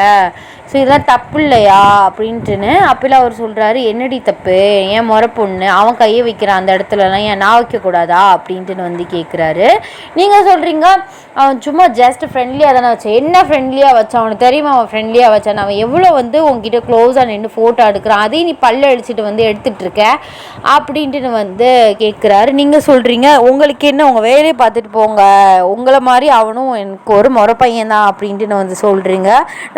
ஸோ இதெல்லாம் தப்பு இல்லையா அப்படின்ட்டுன்னு. அப்போலாம் அவர் சொல்கிறாரு, என்னடி தப்பு, ஏன் முறை பொண்ணு அவன் கையை வைக்கிறான் அந்த இடத்துலலாம், ஏன் நான் வைக்கக்கூடாதா அப்படின்ட்டுன்னு வந்து கேட்குறாரு. நீங்கள் சொல்கிறீங்க, அவன் சும்மா ஜஸ்ட் ஃப்ரெண்ட்லியாக தானே வச்சான். என்ன ஃப்ரெண்ட்லியாக வச்சான், அவனுக்கு தெரியுமா அவன் ஃப்ரெண்ட்லியாக வச்சான், அவன் எவ்வளோ வந்து உங்ககிட்ட க்ளோஸாக நின்று ஃபோட்டோ எடுக்கிறான், அதையும் நீ பல்ல அடிச்சுட்டு வந்து எடுத்துகிட்ருக்க அப்படின்ட்டுன்னு வந்து கேட்குறாரு. நீங்கள் சொல்கிறீங்க, உங்களுக்கு என்ன, உங்கள் வேலையை பார்த்துட்டு போங்க, உங்களை மாதிரி அவனும் எனக்கு ஒரு முறை பையன் தான் அப்படின்ட்டுன்னு வந்து சொல்கிறீங்க.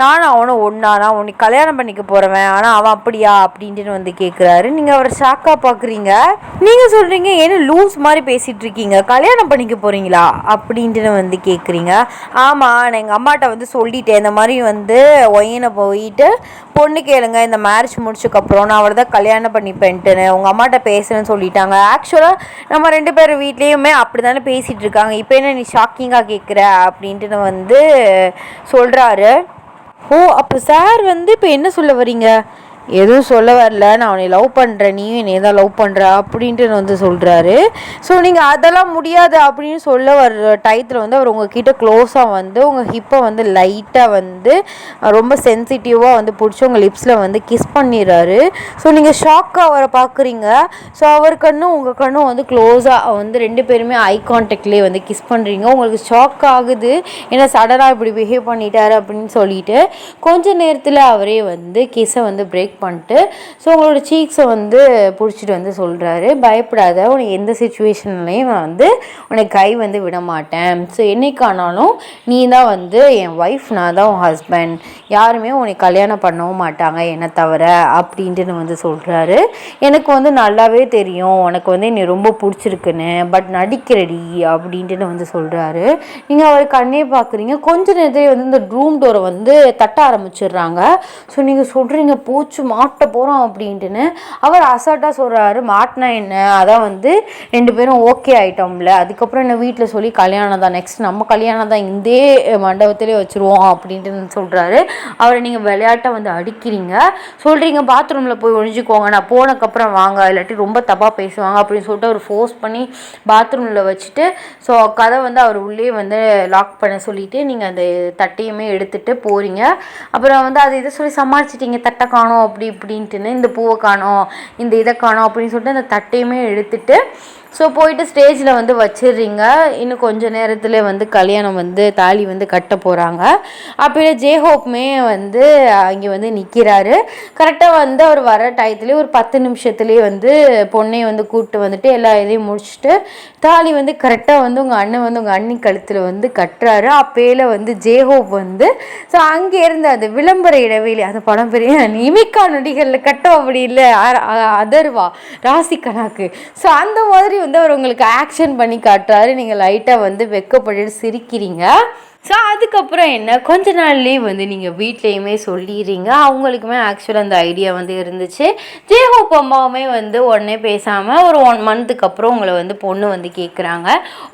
நானும் அவனும் ஒன்றா, நான் உன்னை கல்யாணம் பண்ணிக்க போகிறவன், ஆனால் அவன் அப்படியா அப்படின்ட்டுன்னு வந்து கேட்குறாரு. நீங்கள் அவரை ஷாக்காக பார்க்குறீங்க. நீங்கள் சொல்கிறீங்க, என்ன லூஸ் மாதிரி பேசிகிட்டு இருக்கீங்க, கல்யாணம் பண்ணிக்க போகிறீங்களா அப்படின்ட்டுன்னு வந்து கேட்குறீங்க. ஆமாம், நான் எங்கள் அம்மாட்ட வந்து சொல்லிட்டேன், இந்த மாதிரி வந்து ஒய்யனை போயிட்டு பொண்ணு கேளுங்க, இந்த மேரேஜ் முடிச்சதுக்கப்புறம் நான் அவரை தான் கல்யாணம் பண்ணிப்பேன்ட்டுன்னு உங்கள் அம்மாட்ட பேசுகிறேன்னு சொல்லிட்டாங்க. ஆக்சுவலாக நம்ம 2 பேர் வீட்லேயுமே அப்படி தானே பேசிகிட்டு இருக்காங்க, இப்போ என்ன நீ ஷாக்கிங்காக கேட்குற அப்படின்ட்டுன்னு வந்து சொல்கிறாரு. ஓ அப்போ சார் வந்து இப்போ என்ன சொல்ல வரீங்க, எதுவும் சொல்ல வரல, நான் அவனை லவ் பண்ணுறேன், நீயும் என்னை தான் லவ் பண்ணுற அப்படின்ட்டு வந்து சொல்கிறாரு. ஸோ நீங்கள் அதெல்லாம் முடியாது அப்படின்னு சொல்ல வர்ற டயத்தில் வந்து அவர் உங்ககிட்ட க்ளோஸாக வந்து உங்கள் ஹிப்பை வந்து லைட்டாக வந்து ரொம்ப சென்சிட்டிவாக வந்து பிடிச்சி உங்கள் லிப்ஸில் வந்து கிஸ் பண்ணிடுறாரு. ஸோ நீங்கள் ஷாக்காக அவரை பார்க்குறீங்க. ஸோ அவர் கண்ணும் உங்கள் கண்ணும் வந்து க்ளோஸாக வந்து 2 பேருமே ஐ கான்டாக்ட்லேயே வந்து கிஸ் பண்ணுறீங்க. உங்களுக்கு ஷாக் ஆகுது, ஏன்னா சடனாக இப்படி பிஹேவ் பண்ணிட்டாரு அப்படின்னு சொல்லிட்டு. கொஞ்ச நேரத்தில் அவரே வந்து கிஸ்ஸை வந்து பிரேக் செக் பண்ணிட்டு ஸோ உங்களோட சீக்ஸை வந்து பிடிச்சிட்டு வந்து சொல்கிறாரு, பயப்படாத, உனக்கு எந்த சுச்சுவேஷன்லேயும் நான் வந்து உனக்கு கை வந்து விட மாட்டேன். ஸோ என்னைக்கானாலும் நீ தான் வந்து என் ஒய்ஃப், நான் தான் உன் ஹஸ்பண்ட், யாருமே உனக்கு கல்யாணம் பண்ணவும் மாட்டாங்க என்னை தவிர அப்படின்ட்டு வந்து சொல்கிறாரு. எனக்கு வந்து நல்லாவே தெரியும் உனக்கு வந்து என்னை ரொம்ப பிடிச்சிருக்குன்னு, பட் நடிக்கிறடி அப்படின்ட்டு வந்து சொல்கிறாரு. நீங்கள் அவர் கண்ணே பார்க்குறீங்க. கொஞ்ச நேரத்தில் வந்து இந்த ரூம் டோரை வந்து தட்ட ஆரம்பிச்சிடுறாங்க. ஸோ நீங்கள் சொல்கிறீங்க பூச்சி மாட்ட போகிறோம் அப்படின்ட்டுன்னு. அவர் அசால்ட்டாக சொல்கிறாரு, மாட்டினா என்ன, அதான் வந்து 2 பேரும் ஓகே ஆகிட்டோம்ல, அதுக்கப்புறம் என்ன வீட்டில் சொல்லி கல்யாணம் தான், நெக்ஸ்ட் நம்ம கல்யாணம் தான் இந்த மண்டபத்திலே வச்சுருவோம் அப்படின்ட்டு சொல்கிறாரு. அவரை நீங்கள் விளையாட்டை வந்து அடிக்கிறீங்க, சொல்கிறீங்க பாத்ரூமில் போய் ஒழிஞ்சிக்கோங்க, நான் போனதுக்கப்புறம் வாங்க, இல்லாட்டி ரொம்ப தப்பாக பேசுவாங்க அப்படின்னு சொல்லிட்டு அவர் ஃபோர்ஸ் பண்ணி பாத்ரூமில் வச்சுட்டு ஸோ கதை வந்து அவர் உள்ளே வந்து லாக் பண்ண சொல்லிவிட்டு நீங்கள் அந்த தட்டையுமே எடுத்துகிட்டு போகிறீங்க. அப்புறம் வந்து அதை இதை சொல்லி சமாளிச்சிட்டிங்க, தட்டை காணோம் அப்படி இப்படின்ட்டுன்னு, இந்த பூவை காணோம், இந்த இதை காணோம் அப்படின்னு சொல்லிட்டு அந்த தட்டையுமே எடுத்துகிட்டு ஸோ போயிட்டு ஸ்டேஜில் வந்து வச்சிடுறீங்க. இன்னும் கொஞ்சம் நேரத்தில் வந்து கல்யாணம் வந்து தாலி வந்து கட்ட போகிறாங்க. அப்படியே ஜேஹோப்புமே வந்து அங்கே வந்து நிற்கிறாரு. கரெக்டாக வந்து அவர் வர டயத்துலேயே ஒரு 10 நிமிஷத்துலேயே வந்து பொண்ணையை வந்து கூப்பிட்டு வந்துட்டு எல்லா இதையும் முடிச்சுட்டு தாலி வந்து கரெக்டாக வந்து உங்கள் அண்ணன் வந்து உங்கள் அண்ணி கழுத்தில் வந்து கட்டுறாரு. அப்பேல வந்து ஜேஹோப் வந்து ஸோ அங்கே இருந்த அந்த விளம்பர இடைவெளி, அந்த படம் பெரிய இமிக்கா நொடிகளில் கட்டம் அப்படி இல்லை அதர்வா ராசி கணக்கு, ஸோ அந்த மாதிரி வந்து அவர் உங்களுக்கு ஆக்ஷன் பண்ணி காட்டுறாரு. நீங்கள் லைட்டாக வந்து வெக்கப்பட்டு சிரிக்கிறீங்க. ஸோ அதுக்கப்புறம் என்ன, கொஞ்ச நாள்லேயே வந்து நீங்கள் வீட்லேயுமே சொல்லிடுறீங்க. அவங்களுக்குமே ஆக்சுவலாக அந்த ஐடியா வந்து இருந்துச்சு. ஜேஹோப் அம்மாவுமே வந்து உடனே பேசாமல் ஒரு 1 மந்த்துக்கு அப்புறம் உங்களை வந்து பொண்ணு வந்து கேட்குறாங்க.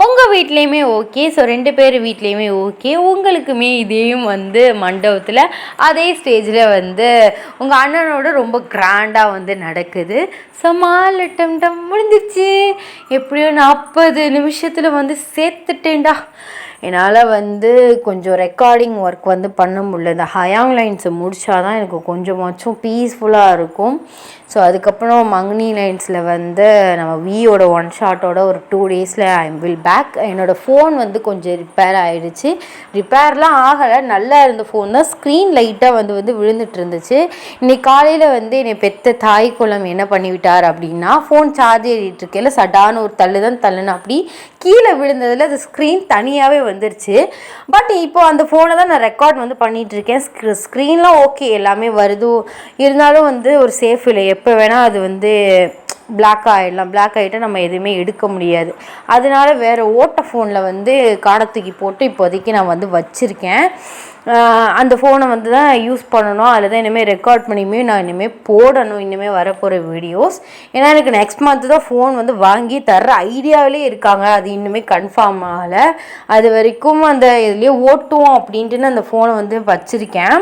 உங்கள் வீட்லேயுமே ஓகே, ஸோ 2 பேர் வீட்லேயுமே ஓகே. உங்களுக்குமே இதையும் வந்து மண்டபத்தில் அதே ஸ்டேஜில் வந்து உங்கள் அண்ணனோட ரொம்ப கிராண்டாக வந்து நடக்குது. சமாளட்டம் முடிஞ்சிச்சு, எப்படியோ 40 நிமிஷத்தில் வந்து சேர்த்துட்டேன்டா. என்னால் வந்து கொஞ்சம் ரெக்கார்டிங் ஒர்க் வந்து பண்ண முடியல. இந்த ஹயாங் லைன்ஸை முடித்தா தான் எனக்கு கொஞ்சமாச்சும் பீஸ்ஃபுல்லாக இருக்கும். ஸோ அதுக்கப்புறம் மங்னி லைன்ஸில் வந்து நம்ம வியோட 1 ஷாட்டோட ஒரு 2 டேஸில் ஐ வில் பேக். என்னோடய ஃபோன் வந்து கொஞ்சம் ரிப்பேர் ஆகிடுச்சு. ரிப்பேர்லாம் ஆகலை, நல்லா இருந்த ஃபோன் தான், ஸ்க்ரீன் லைட்டாக வந்து விழுந்துட்டு இருந்துச்சு. இன்றைக்கி காலையில் வந்து என்னை பெற்ற தாய் குளம் என்ன பண்ணிவிட்டார் அப்படின்னா, ஃபோன் சார்ஜ் ஏறிட்டு இருக்கையில் சடான ஒரு தள்ளுன்னு அப்படி கீழே விழுந்ததில் அது ஸ்க்ரீன் தனியாகவே வந்துருச்சு. பட் இப்போ அந்த ஃபோனை தான் நான் ரெக்கார்ட் வந்து பண்ணிகிட்ருக்கேன். ஸ்க்ரீன்லாம் ஓகே, எல்லாமே வருது, இருந்தாலும் வந்து ஒரு சேஃப் இல்லை. எப்போ வேணால் அது வந்து பிளாக் ஆகிடலாம். பிளாக் ஆகிட்டால் நம்ம எதுவுமே எடுக்க முடியாது. அதனால வேறு ஓட்ட ஃபோனில் வந்து காடை தூக்கி போட்டு இப்போதைக்கு நான் வந்து வச்சுருக்கேன். அந்த ஃபோனை வந்து தான் யூஸ் பண்ணணும். அதில் தான் இனிமேல் ரெக்கார்ட் பண்ணியுமே நான் இனிமேல் போடணும், இனிமேல் வரப்போகிற வீடியோஸ். ஏன்னா எனக்கு நெக்ஸ்ட் மந்த்து தான் ஃபோன் வந்து வாங்கி தர்ற ஐடியாவிலே இருக்காங்க. அது இன்னுமே கன்ஃபார்ம் ஆகலை. அது வரைக்கும் அந்த இதுலேயே ஓட்டுவோம் அப்படின்ட்டு அந்த ஃபோனை வந்து வச்சுருக்கேன்.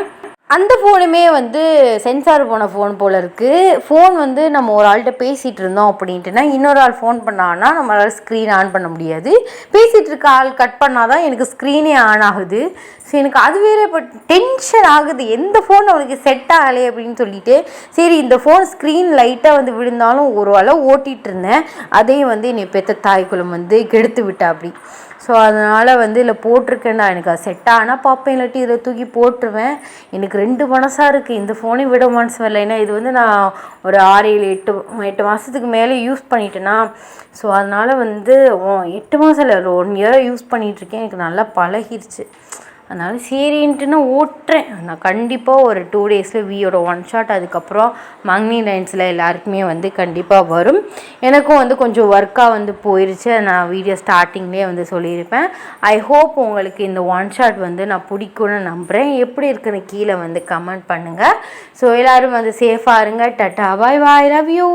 அந்த ஃபோனுமே வந்து சென்சார் போன ஃபோன் போல் இருக்குது. ஃபோன் வந்து நம்ம ஒரு ஆள்கிட்ட பேசிகிட்டு இருந்தோம் அப்படின்ட்டுனா இன்னொரு ஆள் ஃபோன் பண்ணான்னா நம்மளால் ஸ்க்ரீன் ஆன் பண்ண முடியாது. பேசிகிட்டு இருக்க ஆள் கட் பண்ணால் தான் எனக்கு ஸ்க்ரீனே ஆன் ஆகுது. ஸோ எனக்கு அது வேறு இப்போ டென்ஷன் ஆகுது. எந்த ஃபோன் அவனுக்கு செட் ஆகலை அப்படின்னு சொல்லிட்டு சரி இந்த ஃபோன் ஸ்க்ரீன் லைட்டாக வந்து விழுந்தாலும் ஒரு அளவு ஓட்டிகிட்டு இருந்தேன். அதையும் வந்து என்னை பெற்ற தாய்க்குளம் வந்து கெடுத்து விட்டா அப்படி. ஸோ அதனால் வந்து இதில் போட்டிருக்கேன்டா, எனக்கு அது செட் ஆனால் பார்ப்பேன், இல்லாட்டி இதில் தூக்கி போட்டுருவேன். எனக்கு 2 மனசாக இருக்குது. இந்த ஃபோனை விட மனசு வரல. ஏன்னா இது வந்து நான் ஒரு 6, 7, 8 மாதத்துக்கு மேலே யூஸ் பண்ணிட்டேன்னா. ஸோ அதனால் வந்து 8 மாதம் இல்லை, ஒரு 1 இயர் யூஸ் பண்ணிகிட்ருக்கேன். எனக்கு நல்லா பழகிருச்சு. அதனால் சரின்ட்டு நான் ஓட்டுறேன். நான் கண்டிப்பாக ஒரு 2 டேஸில் வியோட 1 ஷாட், அதுக்கப்புறம் மங்னி லைன்ஸில் எல்லாருக்குமே வந்து கண்டிப்பாக வரும். எனக்கும் வந்து கொஞ்சம் ஒர்க்காக வந்து போயிடுச்சு. நான் வீடியோ ஸ்டார்டிங்லேயே வந்து சொல்லியிருப்பேன். ஐ ஹோப் உங்களுக்கு இந்த 1 ஷாட் வந்து நான் பிடிக்கும்னு நம்புகிறேன். எப்படி இருக்குன்னு கீழே வந்து கமெண்ட் பண்ணுங்கள். ஸோ எல்லோரும் வந்து சேஃபாக இருங்க. Tata, bye bye, love you.